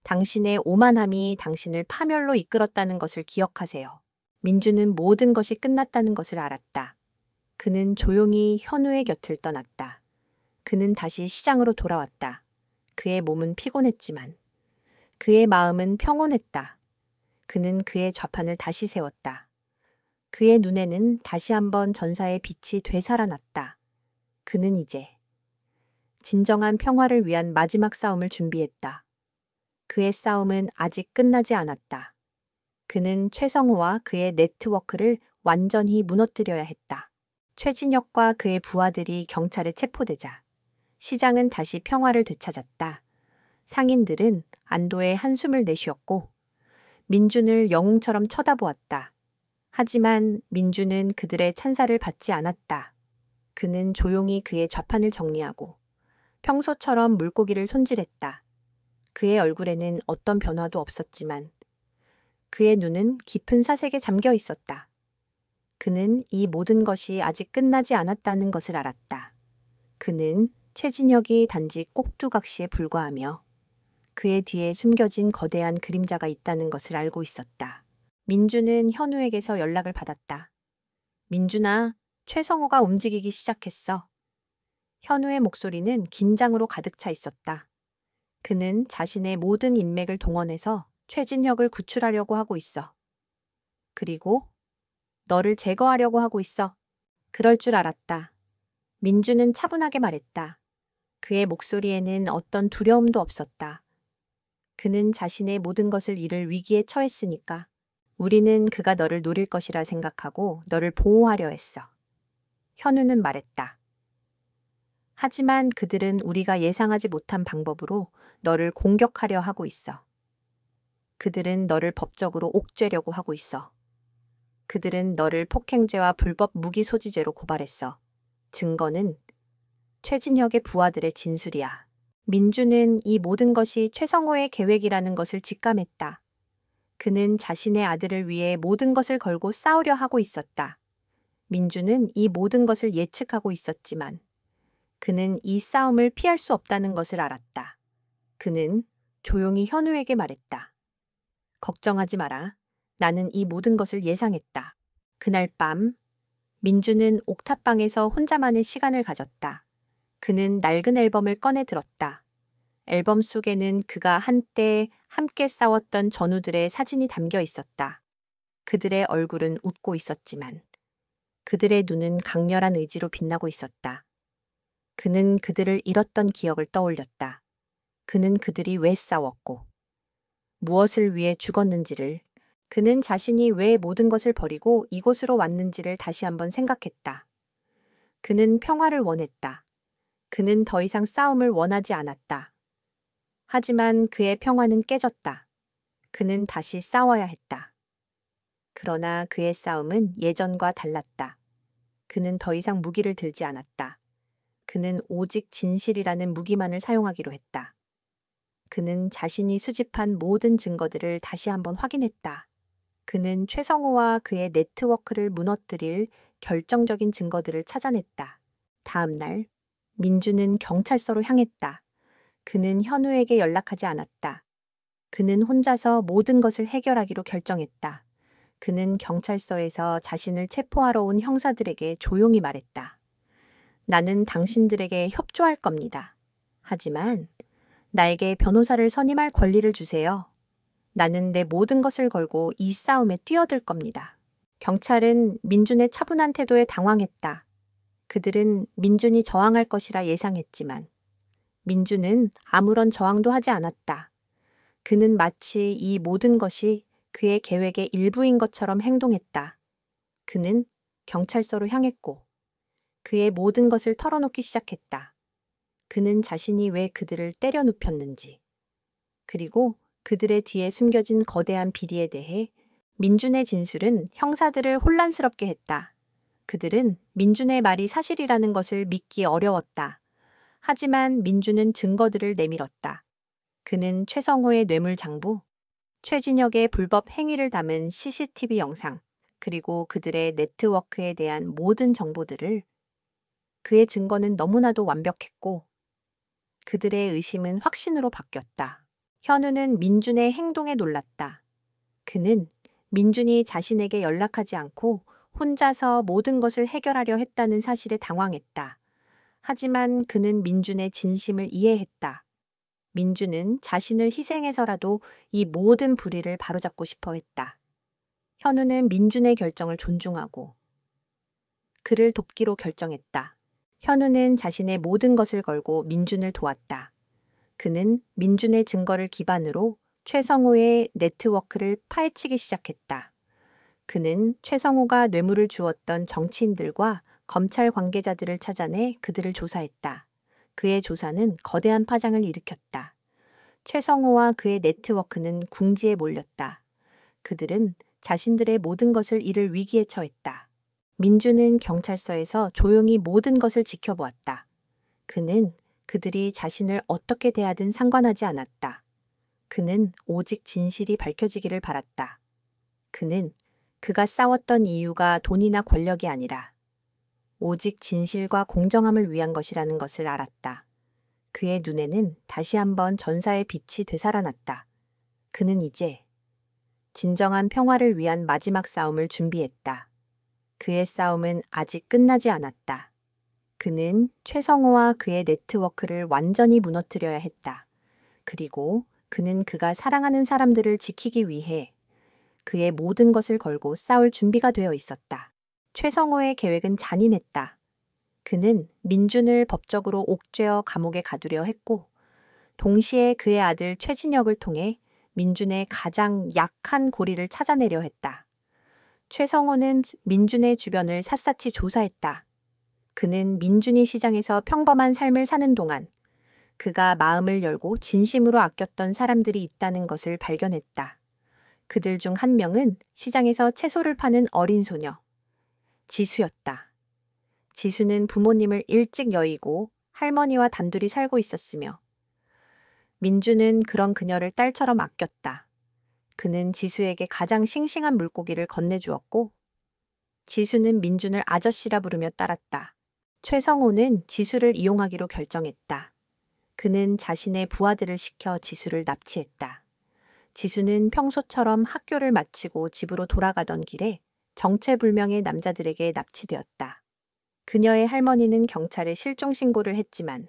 당신의 오만함이 당신을 파멸로 이끌었다는 것을 기억하세요. 민주는 모든 것이 끝났다는 것을 알았다. 그는 조용히 현우의 곁을 떠났다. 그는 다시 시장으로 돌아왔다. 그의 몸은 피곤했지만 그의 마음은 평온했다. 그는 그의 좌판을 다시 세웠다. 그의 눈에는 다시 한번 전사의 빛이 되살아났다. 그는 이제 진정한 평화를 위한 마지막 싸움을 준비했다. 그의 싸움은 아직 끝나지 않았다. 그는 최성호와 그의 네트워크를 완전히 무너뜨려야 했다. 최진혁과 그의 부하들이 경찰에 체포되자 시장은 다시 평화를 되찾았다. 상인들은 안도의 한숨을 내쉬었고 민준을 영웅처럼 쳐다보았다. 하지만 민준은 그들의 찬사를 받지 않았다. 그는 조용히 그의 좌판을 정리하고 평소처럼 물고기를 손질했다. 그의 얼굴에는 어떤 변화도 없었지만 그의 눈은 깊은 사색에 잠겨 있었다. 그는 이 모든 것이 아직 끝나지 않았다는 것을 알았다. 그는 최진혁이 단지 꼭두각시에 불과하며 그의 뒤에 숨겨진 거대한 그림자가 있다는 것을 알고 있었다. 민주는 현우에게서 연락을 받았다. 민준아, 최성호가 움직이기 시작했어. 현우의 목소리는 긴장으로 가득 차 있었다. 그는 자신의 모든 인맥을 동원해서 최진혁을 구출하려고 하고 있어. 그리고 너를 제거하려고 하고 있어. 그럴 줄 알았다. 민주는 차분하게 말했다. 그의 목소리에는 어떤 두려움도 없었다. 그는 자신의 모든 것을 잃을 위기에 처했으니까. 우리는 그가 너를 노릴 것이라 생각하고 너를 보호하려 했어. 현우는 말했다. 하지만 그들은 우리가 예상하지 못한 방법으로 너를 공격하려 하고 있어. 그들은 너를 법적으로 옥죄려고 하고 있어. 그들은 너를 폭행죄와 불법 무기 소지죄로 고발했어. 증거는 최진혁의 부하들의 진술이야. 민주는 이 모든 것이 최성호의 계획이라는 것을 직감했다. 그는 자신의 아들을 위해 모든 것을 걸고 싸우려 하고 있었다. 민주는 이 모든 것을 예측하고 있었지만 그는 이 싸움을 피할 수 없다는 것을 알았다. 그는 조용히 현우에게 말했다. 걱정하지 마라. 나는 이 모든 것을 예상했다. 그날 밤 민주는 옥탑방에서 혼자만의 시간을 가졌다. 그는 낡은 앨범을 꺼내 들었다. 앨범 속에는 그가 한때 함께 싸웠던 전우들의 사진이 담겨 있었다. 그들의 얼굴은 웃고 있었지만 그들의 눈은 강렬한 의지로 빛나고 있었다. 그는 그들을 잃었던 기억을 떠올렸다. 그는 그들이 왜 싸웠고 무엇을 위해 죽었는지를, 그는 자신이 왜 모든 것을 버리고 이곳으로 왔는지를 다시 한번 생각했다. 그는 평화를 원했다. 그는 더 이상 싸움을 원하지 않았다. 하지만 그의 평화는 깨졌다. 그는 다시 싸워야 했다. 그러나 그의 싸움은 예전과 달랐다. 그는 더 이상 무기를 들지 않았다. 그는 오직 진실이라는 무기만을 사용하기로 했다. 그는 자신이 수집한 모든 증거들을 다시 한번 확인했다. 그는 최성호와 그의 네트워크를 무너뜨릴 결정적인 증거들을 찾아냈다. 다음 날, 민주는 경찰서로 향했다. 그는 현우에게 연락하지 않았다. 그는 혼자서 모든 것을 해결하기로 결정했다. 그는 경찰서에서 자신을 체포하러 온 형사들에게 조용히 말했다. 나는 당신들에게 협조할 겁니다. 하지만 나에게 변호사를 선임할 권리를 주세요. 나는 내 모든 것을 걸고 이 싸움에 뛰어들 겁니다. 경찰은 민준의 차분한 태도에 당황했다. 그들은 민준이 저항할 것이라 예상했지만 민준은 아무런 저항도 하지 않았다. 그는 마치 이 모든 것이 그의 계획의 일부인 것처럼 행동했다. 그는 경찰서로 향했고 그의 모든 것을 털어놓기 시작했다. 그는 자신이 왜 그들을 때려 눕혔는지, 그리고 그들의 뒤에 숨겨진 거대한 비리에 대해 민준의 진술은 형사들을 혼란스럽게 했다. 그들은 민준의 말이 사실이라는 것을 믿기 어려웠다. 하지만 민준은 증거들을 내밀었다. 그는 최성호의 뇌물장부, 최진혁의 불법 행위를 담은 CCTV 영상, 그리고 그들의 네트워크에 대한 모든 정보들을 그의 증거는 너무나도 완벽했고 그들의 의심은 확신으로 바뀌었다. 현우는 민준의 행동에 놀랐다. 그는 민준이 자신에게 연락하지 않고 혼자서 모든 것을 해결하려 했다는 사실에 당황했다. 하지만 그는 민준의 진심을 이해했다. 민준은 자신을 희생해서라도 이 모든 불의를 바로잡고 싶어 했다. 현우는 민준의 결정을 존중하고 그를 돕기로 결정했다. 현우는 자신의 모든 것을 걸고 민준을 도왔다. 그는 민준의 증거를 기반으로 최성호의 네트워크를 파헤치기 시작했다. 그는 최성호가 뇌물을 주었던 정치인들과 검찰 관계자들을 찾아내 그들을 조사했다. 그의 조사는 거대한 파장을 일으켰다. 최성호와 그의 네트워크는 궁지에 몰렸다. 그들은 자신들의 모든 것을 잃을 위기에 처했다. 민준은 경찰서에서 조용히 모든 것을 지켜보았다. 그는 그들이 자신을 어떻게 대하든 상관하지 않았다. 그는 오직 진실이 밝혀지기를 바랐다. 그는 그가 싸웠던 이유가 돈이나 권력이 아니라 오직 진실과 공정함을 위한 것이라는 것을 알았다. 그의 눈에는 다시 한번 전사의 빛이 되살아났다. 그는 이제 진정한 평화를 위한 마지막 싸움을 준비했다. 그의 싸움은 아직 끝나지 않았다. 그는 최성호와 그의 네트워크를 완전히 무너뜨려야 했다. 그리고 그는 그가 사랑하는 사람들을 지키기 위해 그의 모든 것을 걸고 싸울 준비가 되어 있었다. 최성호의 계획은 잔인했다. 그는 민준을 법적으로 옥죄어 감옥에 가두려 했고 동시에 그의 아들 최진혁을 통해 민준의 가장 약한 고리를 찾아내려 했다. 최성호는 민준의 주변을 샅샅이 조사했다. 그는 민준이 시장에서 평범한 삶을 사는 동안 그가 마음을 열고 진심으로 아꼈던 사람들이 있다는 것을 발견했다. 그들 중 한 명은 시장에서 채소를 파는 어린 소녀, 지수였다. 지수는 부모님을 일찍 여의고 할머니와 단둘이 살고 있었으며 민준은 그런 그녀를 딸처럼 아꼈다. 그는 지수에게 가장 싱싱한 물고기를 건네주었고 지수는 민준을 아저씨라 부르며 따랐다. 최성호는 지수를 이용하기로 결정했다. 그는 자신의 부하들을 시켜 지수를 납치했다. 지수는 평소처럼 학교를 마치고 집으로 돌아가던 길에 정체불명의 남자들에게 납치되었다. 그녀의 할머니는 경찰에 실종 신고를 했지만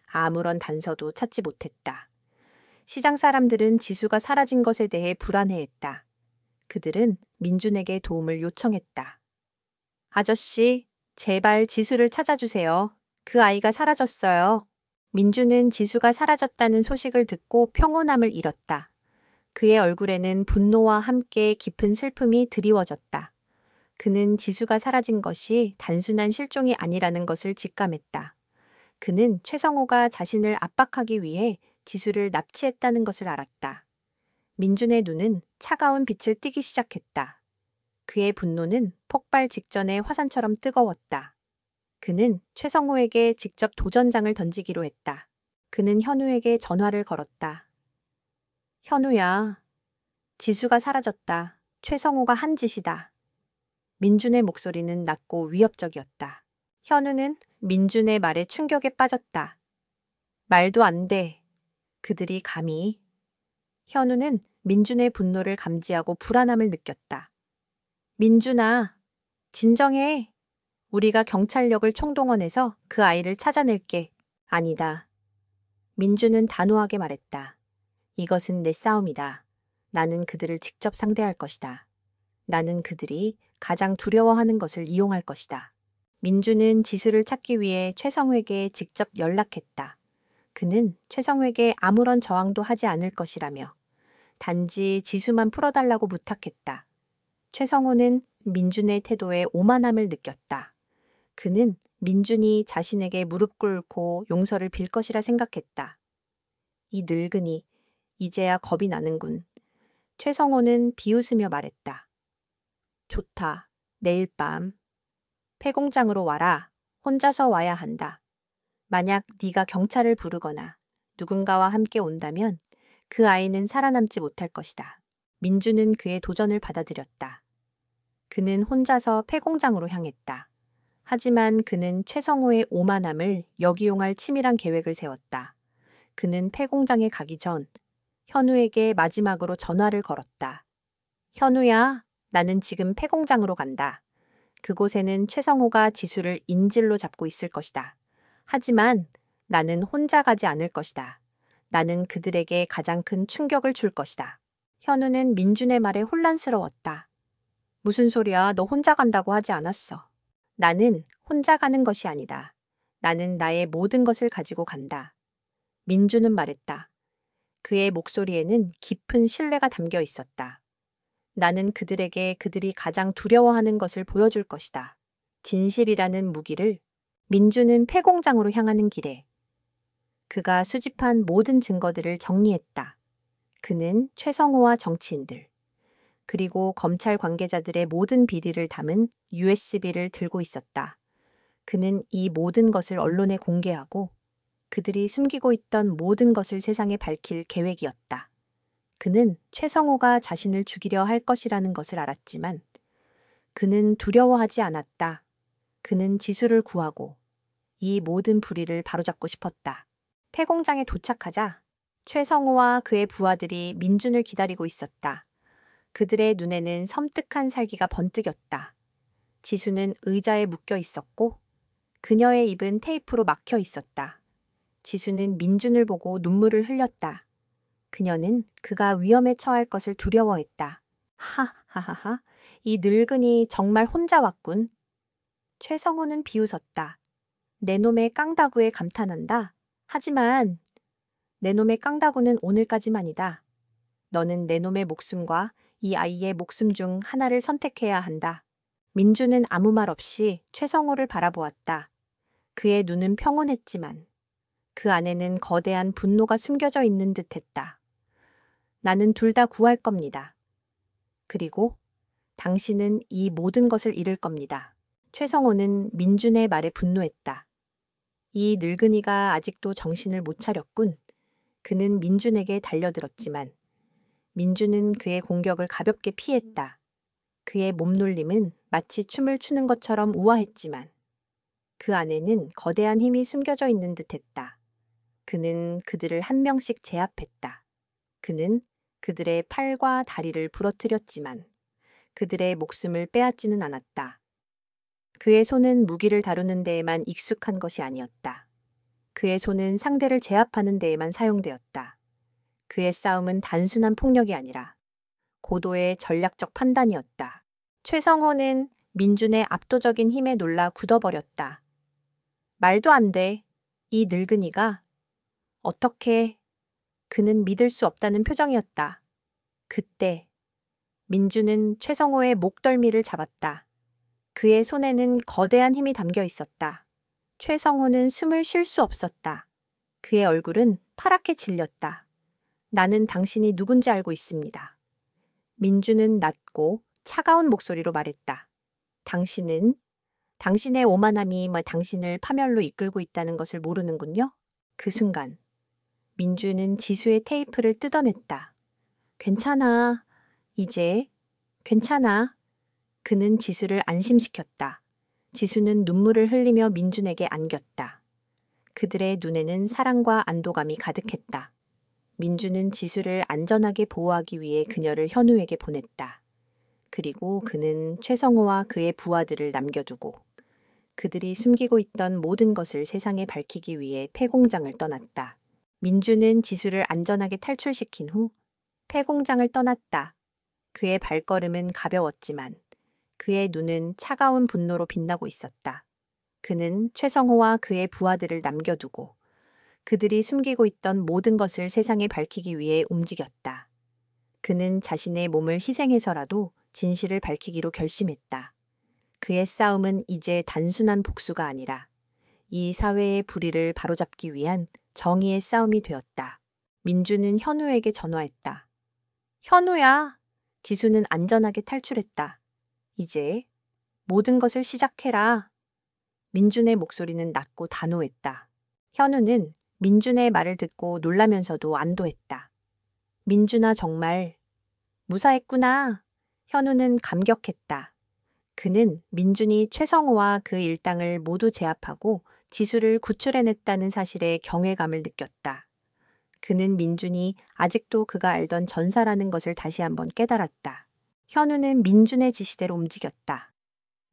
아무런 단서도 찾지 못했다. 시장 사람들은 지수가 사라진 것에 대해 불안해했다. 그들은 민준에게 도움을 요청했다. 아저씨, 제발 지수를 찾아주세요. 그 아이가 사라졌어요. 민준은 지수가 사라졌다는 소식을 듣고 평온함을 잃었다. 그의 얼굴에는 분노와 함께 깊은 슬픔이 드리워졌다. 그는 지수가 사라진 것이 단순한 실종이 아니라는 것을 직감했다. 그는 최성호가 자신을 압박하기 위해 지수를 납치했다는 것을 알았다. 민준의 눈은 차가운 빛을 띠기 시작했다. 그의 분노는 폭발 직전의 화산처럼 뜨거웠다. 그는 최성호에게 직접 도전장을 던지기로 했다. 그는 현우에게 전화를 걸었다. 현우야, 지수가 사라졌다. 최성호가 한 짓이다. 민준의 목소리는 낮고 위협적이었다. 현우는 민준의 말에 충격에 빠졌다. 말도 안 돼. 그들이 감히. 현우는 민준의 분노를 감지하고 불안함을 느꼈다. 민준아, 진정해. 우리가 경찰력을 총동원해서 그 아이를 찾아낼게. 아니다. 민준은 단호하게 말했다. 이것은 내 싸움이다. 나는 그들을 직접 상대할 것이다. 나는 그들이 가장 두려워하는 것을 이용할 것이다. 민준은 지수를 찾기 위해 최성호에게 직접 연락했다. 그는 최성호에게 아무런 저항도 하지 않을 것이라며 단지 지수만 풀어달라고 부탁했다. 최성호는 민준의 태도에 오만함을 느꼈다. 그는 민준이 자신에게 무릎 꿇고 용서를 빌 것이라 생각했다. 이 늙은이, 이제야 겁이 나는군. 최성호는 비웃으며 말했다. 좋다. 내일 밤 폐공장으로 와라. 혼자서 와야 한다. 만약 네가 경찰을 부르거나 누군가와 함께 온다면 그 아이는 살아남지 못할 것이다. 민주는 그의 도전을 받아들였다. 그는 혼자서 폐공장으로 향했다. 하지만 그는 최성호의 오만함을 역이용할 치밀한 계획을 세웠다. 그는 폐공장에 가기 전 현우에게 마지막으로 전화를 걸었다. 현우야, 나는 지금 폐공장으로 간다. 그곳에는 최성호가 지수를 인질로 잡고 있을 것이다. 하지만 나는 혼자 가지 않을 것이다. 나는 그들에게 가장 큰 충격을 줄 것이다. 현우는 민준의 말에 혼란스러웠다. 무슨 소리야? 너 혼자 간다고 하지 않았어. 나는 혼자 가는 것이 아니다. 나는 나의 모든 것을 가지고 간다. 민준은 말했다. 그의 목소리에는 깊은 신뢰가 담겨 있었다. 나는 그들에게 그들이 가장 두려워하는 것을 보여줄 것이다. 진실이라는 무기를. 민준은 폐공장으로 향하는 길에 그가 수집한 모든 증거들을 정리했다. 그는 최성호와 정치인들, 그리고 검찰 관계자들의 모든 비리를 담은 USB를 들고 있었다. 그는 이 모든 것을 언론에 공개하고 그들이 숨기고 있던 모든 것을 세상에 밝힐 계획이었다. 그는 최성호가 자신을 죽이려 할 것이라는 것을 알았지만 그는 두려워하지 않았다. 그는 지수를 구하고 이 모든 불의를 바로잡고 싶었다. 폐공장에 도착하자 최성호와 그의 부하들이 민준을 기다리고 있었다. 그들의 눈에는 섬뜩한 살기가 번뜩였다. 지수는 의자에 묶여 있었고 그녀의 입은 테이프로 막혀 있었다. 지수는 민준을 보고 눈물을 흘렸다. 그녀는 그가 위험에 처할 것을 두려워했다. 하하하하, 이 늙은이 정말 혼자 왔군. 최성호는 비웃었다. 내 놈의 깡다구에 감탄한다. 하지만 내 놈의 깡다구는 오늘까지만이다. 너는 내 놈의 목숨과 이 아이의 목숨 중 하나를 선택해야 한다. 민주는 아무 말 없이 최성호를 바라보았다. 그의 눈은 평온했지만 그 안에는 거대한 분노가 숨겨져 있는 듯했다. 나는 둘 다 구할 겁니다. 그리고 당신은 이 모든 것을 잃을 겁니다. 최성호는 민준의 말에 분노했다. 이 늙은이가 아직도 정신을 못 차렸군. 그는 민준에게 달려들었지만 민준은 그의 공격을 가볍게 피했다. 그의 몸놀림은 마치 춤을 추는 것처럼 우아했지만 그 안에는 거대한 힘이 숨겨져 있는 듯했다. 그는 그들을 한 명씩 제압했다. 그는 그들의 팔과 다리를 부러뜨렸지만 그들의 목숨을 빼앗지는 않았다. 그의 손은 무기를 다루는 데에만 익숙한 것이 아니었다. 그의 손은 상대를 제압하는 데에만 사용되었다. 그의 싸움은 단순한 폭력이 아니라 고도의 전략적 판단이었다. 최성호는 민준의 압도적인 힘에 놀라 굳어버렸다. 말도 안 돼. 이 늙은이가 어떻게... 그는 믿을 수 없다는 표정이었다. 그때 민준은 최성호의 목덜미를 잡았다. 그의 손에는 거대한 힘이 담겨 있었다. 최성호는 숨을 쉴 수 없었다. 그의 얼굴은 파랗게 질렸다. 나는 당신이 누군지 알고 있습니다. 민준은 낮고 차가운 목소리로 말했다. 당신의 오만함이 당신을 파멸로 이끌고 있다는 것을 모르는군요. 그 순간 민준은 지수의 테이프를 뜯어냈다. 괜찮아. 이제 괜찮아. 그는 지수를 안심시켰다. 지수는 눈물을 흘리며 민준에게 안겼다. 그들의 눈에는 사랑과 안도감이 가득했다. 민준은 지수를 안전하게 보호하기 위해 그녀를 현우에게 보냈다. 그리고 그는 최성호와 그의 부하들을 남겨두고 그들이 숨기고 있던 모든 것을 세상에 밝히기 위해 폐공장을 떠났다. 민준은 지수를 안전하게 탈출시킨 후 폐공장을 떠났다. 그의 발걸음은 가벼웠지만 그의 눈은 차가운 분노로 빛나고 있었다. 그는 최성호와 그의 부하들을 남겨두고 그들이 숨기고 있던 모든 것을 세상에 밝히기 위해 움직였다. 그는 자신의 몸을 희생해서라도 진실을 밝히기로 결심했다. 그의 싸움은 이제 단순한 복수가 아니라 이 사회의 불의를 바로잡기 위한 정의의 싸움이 되었다. 민주는 현우에게 전화했다. 현우야, 지수는 안전하게 탈출했다. 이제 모든 것을 시작해라. 민준의 목소리는 낮고 단호했다. 현우는 민준의 말을 듣고 놀라면서도 안도했다. 민준아 정말 무사했구나. 현우는 감격했다. 그는 민준이 최성호와 그 일당을 모두 제압하고 지수를 구출해냈다는 사실에 경외감을 느꼈다. 그는 민준이 아직도 그가 알던 전사라는 것을 다시 한번 깨달았다. 현우는 민준의 지시대로 움직였다.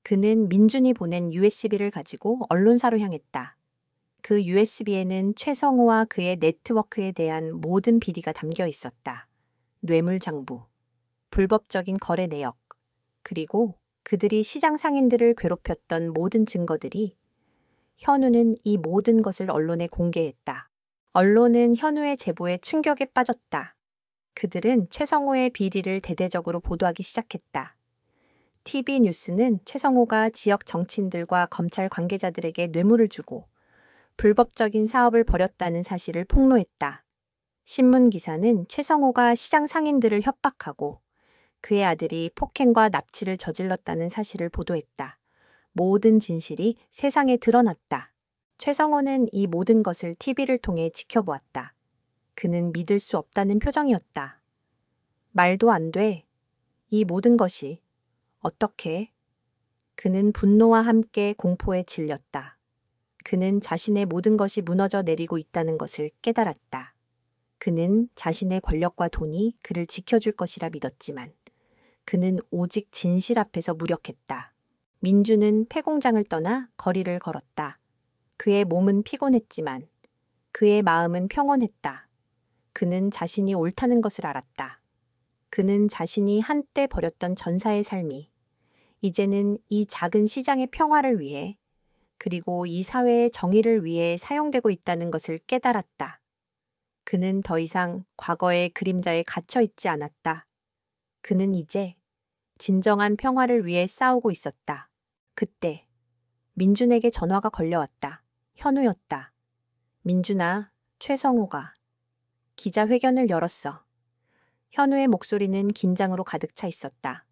그는 민준이 보낸 USB를 가지고 언론사로 향했다. 그 USB에는 최성호와 그의 네트워크에 대한 모든 비리가 담겨 있었다. 뇌물 장부, 불법적인 거래 내역, 그리고 그들이 시장 상인들을 괴롭혔던 모든 증거들이. 현우는 이 모든 것을 언론에 공개했다. 언론은 현우의 제보에 충격에 빠졌다. 그들은 최성호의 비리를 대대적으로 보도하기 시작했다. TV 뉴스는 최성호가 지역 정치인들과 검찰 관계자들에게 뇌물을 주고 불법적인 사업을 벌였다는 사실을 폭로했다. 신문 기사는 최성호가 시장 상인들을 협박하고 그의 아들이 폭행과 납치를 저질렀다는 사실을 보도했다. 모든 진실이 세상에 드러났다. 최성호는 이 모든 것을 TV를 통해 지켜보았다. 그는 믿을 수 없다는 표정이었다. 말도 안 돼. 이 모든 것이 어떻게? 그는 분노와 함께 공포에 질렸다. 그는 자신의 모든 것이 무너져 내리고 있다는 것을 깨달았다. 그는 자신의 권력과 돈이 그를 지켜줄 것이라 믿었지만 그는 오직 진실 앞에서 무력했다. 민주는 폐공장을 떠나 거리를 걸었다. 그의 몸은 피곤했지만 그의 마음은 평온했다. 그는 자신이 옳다는 것을 알았다. 그는 자신이 한때 버렸던 전사의 삶이 이제는 이 작은 시장의 평화를 위해 그리고 이 사회의 정의를 위해 사용되고 있다는 것을 깨달았다. 그는 더 이상 과거의 그림자에 갇혀 있지 않았다. 그는 이제 진정한 평화를 위해 싸우고 있었다. 그때 민준에게 전화가 걸려왔다. 현우였다. 민준아, 최성호가 기자회견을 열었어. 현우의 목소리는 긴장으로 가득 차 있었다.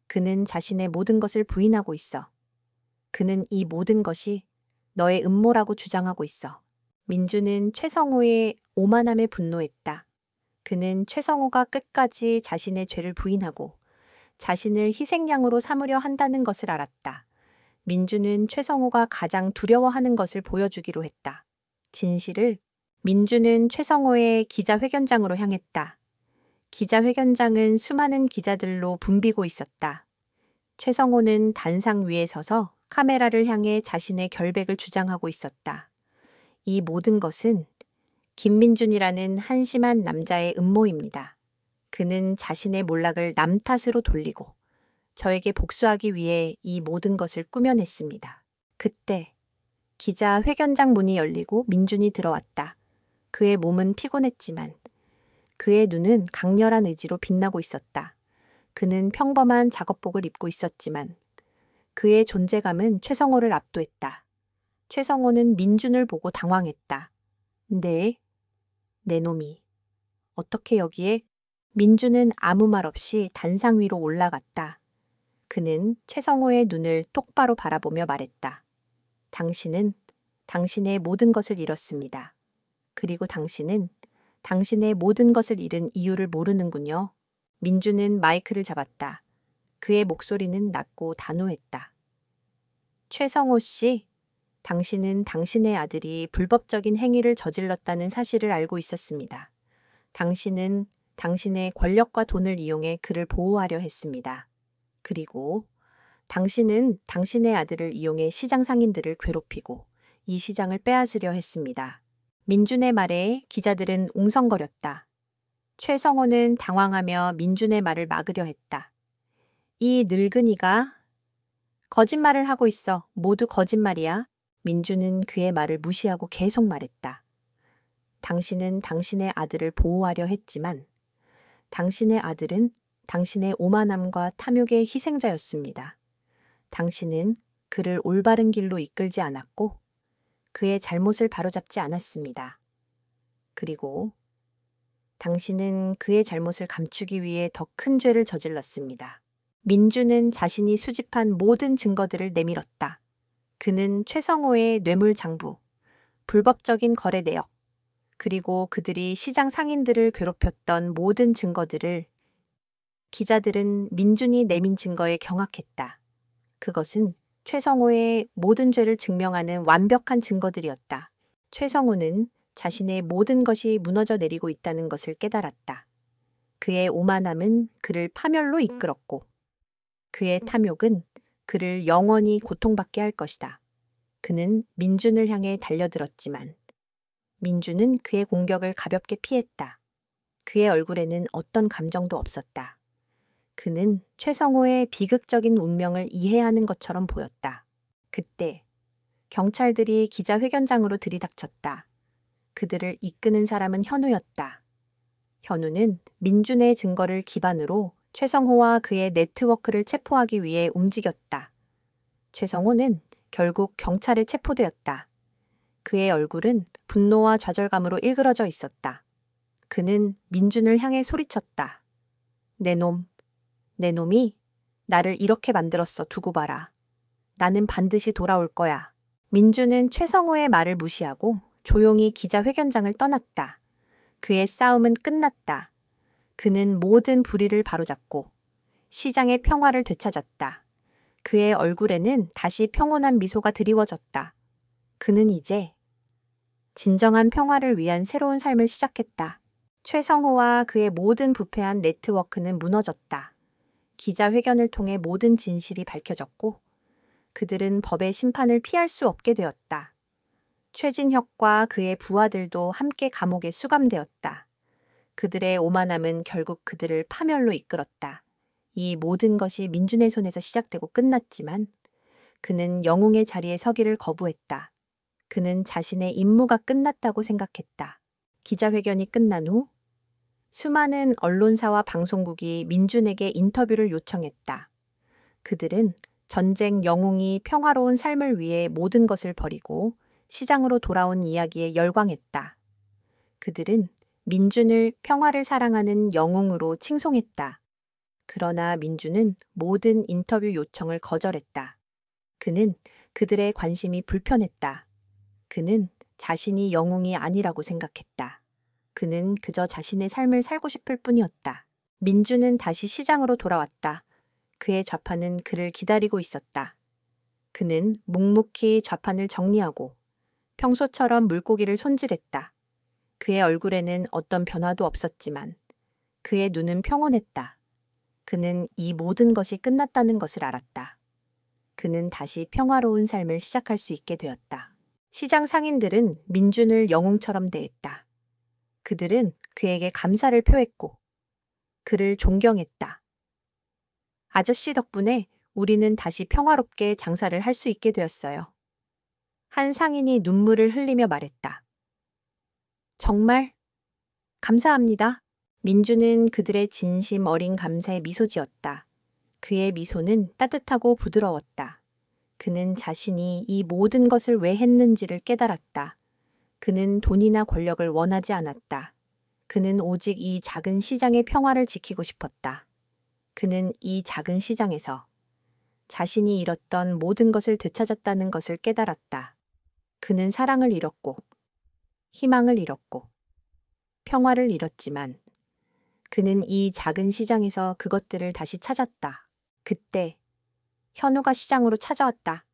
그는 자신의 모든 것을 부인하고 있어. 그는 이 모든 것이 너의 음모라고 주장하고 있어. 민준은 최성호의 오만함에 분노했다. 그는 최성호가 끝까지 자신의 죄를 부인하고 자신을 희생양으로 삼으려 한다는 것을 알았다. 민준은 최성호가 가장 두려워하는 것을 보여주기로 했다. 진실을. 민준은 최성호의 기자회견장으로 향했다. 기자회견장은 수많은 기자들로 붐비고 있었다. 최성호는 단상 위에 서서 카메라를 향해 자신의 결백을 주장하고 있었다. 이 모든 것은 김민준이라는 한심한 남자의 음모입니다. 그는 자신의 몰락을 남 탓으로 돌리고 저에게 복수하기 위해 이 모든 것을 꾸며냈습니다. 그때 기자회견장 문이 열리고 민준이 들어왔다. 그의 몸은 피곤했지만 그의 눈은 강렬한 의지로 빛나고 있었다. 그는 평범한 작업복을 입고 있었지만 그의 존재감은 최성호를 압도했다. 최성호는 민준을 보고 당황했다. 네, 내 놈이. 어떻게 여기에? 민준은 아무 말 없이 단상 위로 올라갔다. 그는 최성호의 눈을 똑바로 바라보며 말했다. 당신은 당신의 모든 것을 잃었습니다. 그리고 당신은 당신의 모든 것을 잃은 이유를 모르는군요. 민준은 마이크를 잡았다. 그의 목소리는 낮고 단호했다. 최성호 씨, 당신은 당신의 아들이 불법적인 행위를 저질렀다는 사실을 알고 있었습니다. 당신은 당신의 권력과 돈을 이용해 그를 보호하려 했습니다. 그리고 당신은 당신의 아들을 이용해 시장 상인들을 괴롭히고 이 시장을 빼앗으려 했습니다. 민준의 말에 기자들은 웅성거렸다. 최성호는 당황하며 민준의 말을 막으려 했다. 이 늙은이가 거짓말을 하고 있어. 모두 거짓말이야. 민준은 그의 말을 무시하고 계속 말했다. 당신은 당신의 아들을 보호하려 했지만 당신의 아들은 당신의 오만함과 탐욕의 희생자였습니다. 당신은 그를 올바른 길로 이끌지 않았고 그의 잘못을 바로잡지 않았습니다. 그리고 당신은 그의 잘못을 감추기 위해 더 큰 죄를 저질렀습니다. 민주는 자신이 수집한 모든 증거들을 내밀었다. 그는 최성호의 뇌물장부, 불법적인 거래 내역, 그리고 그들이 시장 상인들을 괴롭혔던 모든 증거들을 기자들은 민준이 내민 증거에 경악했다. 그것은 최성호의 모든 죄를 증명하는 완벽한 증거들이었다. 최성호는 자신의 모든 것이 무너져 내리고 있다는 것을 깨달았다. 그의 오만함은 그를 파멸로 이끌었고 그의 탐욕은 그를 영원히 고통받게 할 것이다. 그는 민준을 향해 달려들었지만 민준은 그의 공격을 가볍게 피했다. 그의 얼굴에는 어떤 감정도 없었다. 그는 최성호의 비극적인 운명을 이해하는 것처럼 보였다. 그때 경찰들이 기자회견장으로 들이닥쳤다. 그들을 이끄는 사람은 현우였다. 현우는 민준의 증거를 기반으로 최성호와 그의 네트워크를 체포하기 위해 움직였다. 최성호는 결국 경찰에 체포되었다. 그의 얼굴은 분노와 좌절감으로 일그러져 있었다. 그는 민준을 향해 소리쳤다. 내 놈이 나를 이렇게 만들었어. 두고 봐라. 나는 반드시 돌아올 거야. 민준은 최성호의 말을 무시하고 조용히 기자회견장을 떠났다. 그의 싸움은 끝났다. 그는 모든 불의를 바로잡고 시장의 평화를 되찾았다. 그의 얼굴에는 다시 평온한 미소가 드리워졌다. 그는 이제 진정한 평화를 위한 새로운 삶을 시작했다. 최성호와 그의 모든 부패한 네트워크는 무너졌다. 기자회견을 통해 모든 진실이 밝혀졌고 그들은 법의 심판을 피할 수 없게 되었다. 최진혁과 그의 부하들도 함께 감옥에 수감되었다. 그들의 오만함은 결국 그들을 파멸로 이끌었다. 이 모든 것이 민준의 손에서 시작되고 끝났지만 그는 영웅의 자리에 서기를 거부했다. 그는 자신의 임무가 끝났다고 생각했다. 기자회견이 끝난 후 수많은 언론사와 방송국이 민준에게 인터뷰를 요청했다. 그들은 전쟁 영웅이 평화로운 삶을 위해 모든 것을 버리고 시장으로 돌아온 이야기에 열광했다. 그들은 민준을 평화를 사랑하는 영웅으로 칭송했다. 그러나 민준은 모든 인터뷰 요청을 거절했다. 그는 그들의 관심이 불편했다. 그는 자신이 영웅이 아니라고 생각했다. 그는 그저 자신의 삶을 살고 싶을 뿐이었다. 민준은 다시 시장으로 돌아왔다. 그의 좌판은 그를 기다리고 있었다. 그는 묵묵히 좌판을 정리하고 평소처럼 물고기를 손질했다. 그의 얼굴에는 어떤 변화도 없었지만 그의 눈은 평온했다. 그는 이 모든 것이 끝났다는 것을 알았다. 그는 다시 평화로운 삶을 시작할 수 있게 되었다. 시장 상인들은 민준을 영웅처럼 대했다. 그들은 그에게 감사를 표했고 그를 존경했다. 아저씨 덕분에 우리는 다시 평화롭게 장사를 할 수 있게 되었어요. 한 상인이 눈물을 흘리며 말했다. 정말 감사합니다. 민주는 그들의 진심 어린 감사에 미소 지었다. 그의 미소는 따뜻하고 부드러웠다. 그는 자신이 이 모든 것을 왜 했는지를 깨달았다. 그는 돈이나 권력을 원하지 않았다. 그는 오직 이 작은 시장의 평화를 지키고 싶었다. 그는 이 작은 시장에서 자신이 잃었던 모든 것을 되찾았다는 것을 깨달았다. 그는 사랑을 잃었고, 희망을 잃었고, 평화를 잃었지만 그는 이 작은 시장에서 그것들을 다시 찾았다. 그때 현우가 시장으로 찾아왔다.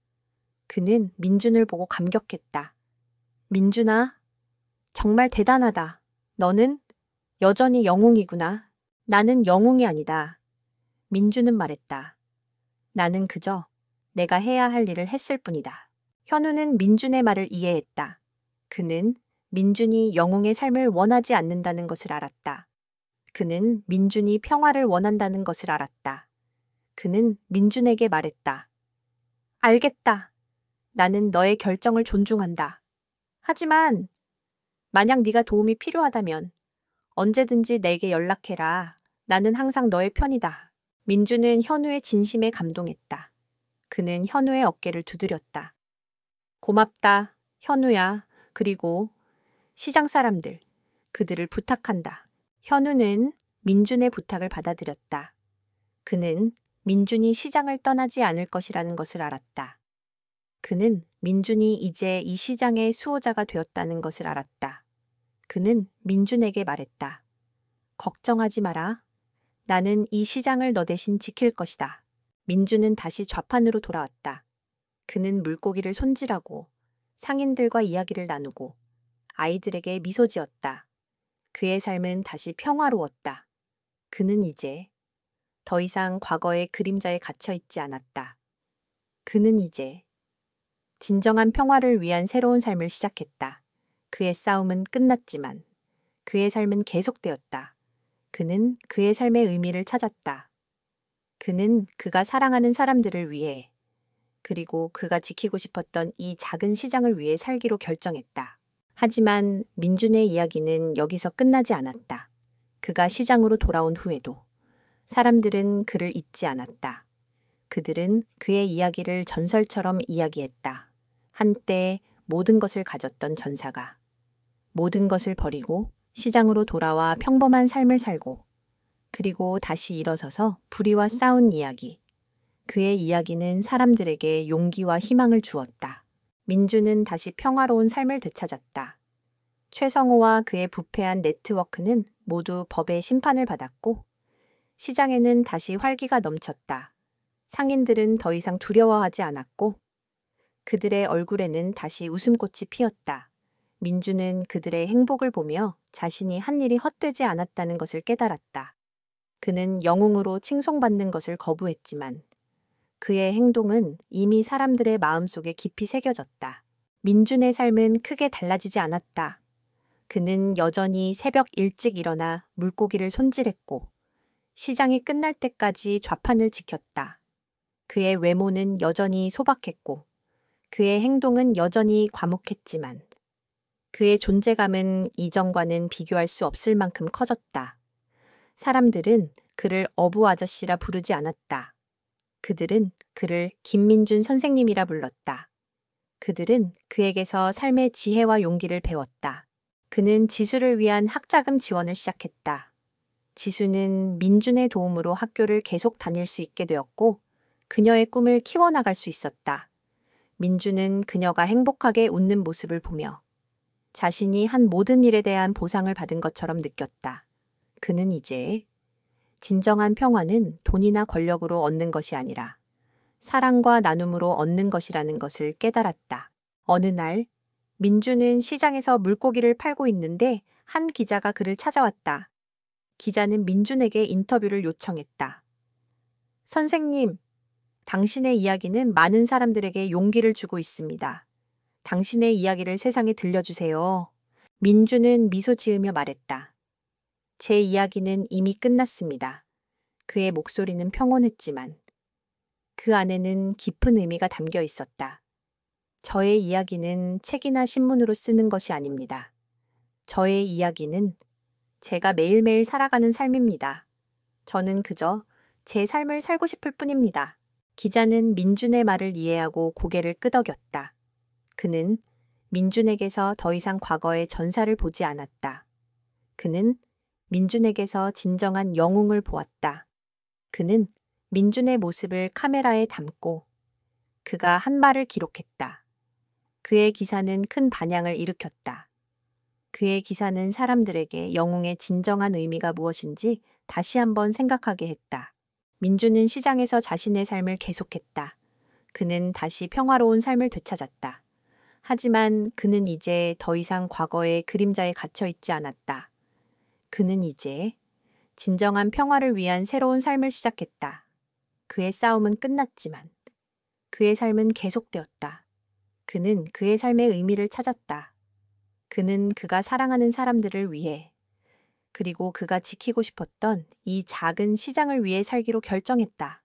그는 민준을 보고 감격했다. 민준아, 정말 대단하다. 너는 여전히 영웅이구나. 나는 영웅이 아니다. 민준은 말했다. 나는 그저 내가 해야 할 일을 했을 뿐이다. 현우는 민준의 말을 이해했다. 그는 민준이 영웅의 삶을 원하지 않는다는 것을 알았다. 그는 민준이 평화를 원한다는 것을 알았다. 그는 민준에게 말했다. 알겠다. 나는 너의 결정을 존중한다. 하지만 만약 네가 도움이 필요하다면 언제든지 내게 연락해라. 나는 항상 너의 편이다. 민준은 현우의 진심에 감동했다. 그는 현우의 어깨를 두드렸다. 고맙다, 현우야. 그리고 시장 사람들, 그들을 부탁한다. 현우는 민준의 부탁을 받아들였다. 그는 민준이 시장을 떠나지 않을 것이라는 것을 알았다. 그는 민준이 이제 이 시장의 수호자가 되었다는 것을 알았다. 그는 민준에게 말했다. 걱정하지 마라. 나는 이 시장을 너 대신 지킬 것이다. 민준은 다시 좌판으로 돌아왔다. 그는 물고기를 손질하고 상인들과 이야기를 나누고 아이들에게 미소 지었다. 그의 삶은 다시 평화로웠다. 그는 이제 더 이상 과거의 그림자에 갇혀 있지 않았다. 그는 이제 진정한 평화를 위한 새로운 삶을 시작했다. 그의 싸움은 끝났지만 그의 삶은 계속되었다. 그는 그의 삶의 의미를 찾았다. 그는 그가 사랑하는 사람들을 위해 그리고 그가 지키고 싶었던 이 작은 시장을 위해 살기로 결정했다. 하지만 민준의 이야기는 여기서 끝나지 않았다. 그가 시장으로 돌아온 후에도 사람들은 그를 잊지 않았다. 그들은 그의 이야기를 전설처럼 이야기했다. 한때 모든 것을 가졌던 전사가 모든 것을 버리고 시장으로 돌아와 평범한 삶을 살고 그리고 다시 일어서서 불의와 싸운 이야기. 그의 이야기는 사람들에게 용기와 희망을 주었다. 민주는 다시 평화로운 삶을 되찾았다. 최성호와 그의 부패한 네트워크는 모두 법의 심판을 받았고 시장에는 다시 활기가 넘쳤다. 상인들은 더 이상 두려워하지 않았고 그들의 얼굴에는 다시 웃음꽃이 피었다. 민주는 그들의 행복을 보며 자신이 한 일이 헛되지 않았다는 것을 깨달았다. 그는 영웅으로 칭송받는 것을 거부했지만 그의 행동은 이미 사람들의 마음속에 깊이 새겨졌다. 민준의 삶은 크게 달라지지 않았다. 그는 여전히 새벽 일찍 일어나 물고기를 손질했고 시장이 끝날 때까지 좌판을 지켰다. 그의 외모는 여전히 소박했고 그의 행동은 여전히 과묵했지만 그의 존재감은 이전과는 비교할 수 없을 만큼 커졌다. 사람들은 그를 어부 아저씨라 부르지 않았다. 그들은 그를 김민준 선생님이라 불렀다. 그들은 그에게서 삶의 지혜와 용기를 배웠다. 그는 지수를 위한 학자금 지원을 시작했다. 지수는 민준의 도움으로 학교를 계속 다닐 수 있게 되었고 그녀의 꿈을 키워나갈 수 있었다. 민준은 그녀가 행복하게 웃는 모습을 보며 자신이 한 모든 일에 대한 보상을 받은 것처럼 느꼈다. 그는 이제 진정한 평화는 돈이나 권력으로 얻는 것이 아니라 사랑과 나눔으로 얻는 것이라는 것을 깨달았다. 어느 날 민주는 시장에서 물고기를 팔고 있는데 한 기자가 그를 찾아왔다. 기자는 민준에게 인터뷰를 요청했다. 선생님, 당신의 이야기는 많은 사람들에게 용기를 주고 있습니다. 당신의 이야기를 세상에 들려주세요. 민주는 미소 지으며 말했다. 제 이야기는 이미 끝났습니다. 그의 목소리는 평온했지만 그 안에는 깊은 의미가 담겨 있었다. 저의 이야기는 책이나 신문으로 쓰는 것이 아닙니다. 저의 이야기는 제가 매일매일 살아가는 삶입니다. 저는 그저 제 삶을 살고 싶을 뿐입니다. 기자는 민준의 말을 이해하고 고개를 끄덕였다. 그는 민준에게서 더 이상 과거의 전사를 보지 않았다. 그는 민준에게서 진정한 영웅을 보았다. 그는 민준의 모습을 카메라에 담고 그가 한 말을 기록했다. 그의 기사는 큰 반향을 일으켰다. 그의 기사는 사람들에게 영웅의 진정한 의미가 무엇인지 다시 한번 생각하게 했다. 민준은 시장에서 자신의 삶을 계속했다. 그는 다시 평화로운 삶을 되찾았다. 하지만 그는 이제 더 이상 과거의 그림자에 갇혀 있지 않았다. 그는 이제 진정한 평화를 위한 새로운 삶을 시작했다. 그의 싸움은 끝났지만 그의 삶은 계속되었다. 그는 그의 삶의 의미를 찾았다. 그는 그가 사랑하는 사람들을 위해 그리고 그가 지키고 싶었던 이 작은 시장을 위해 살기로 결정했다.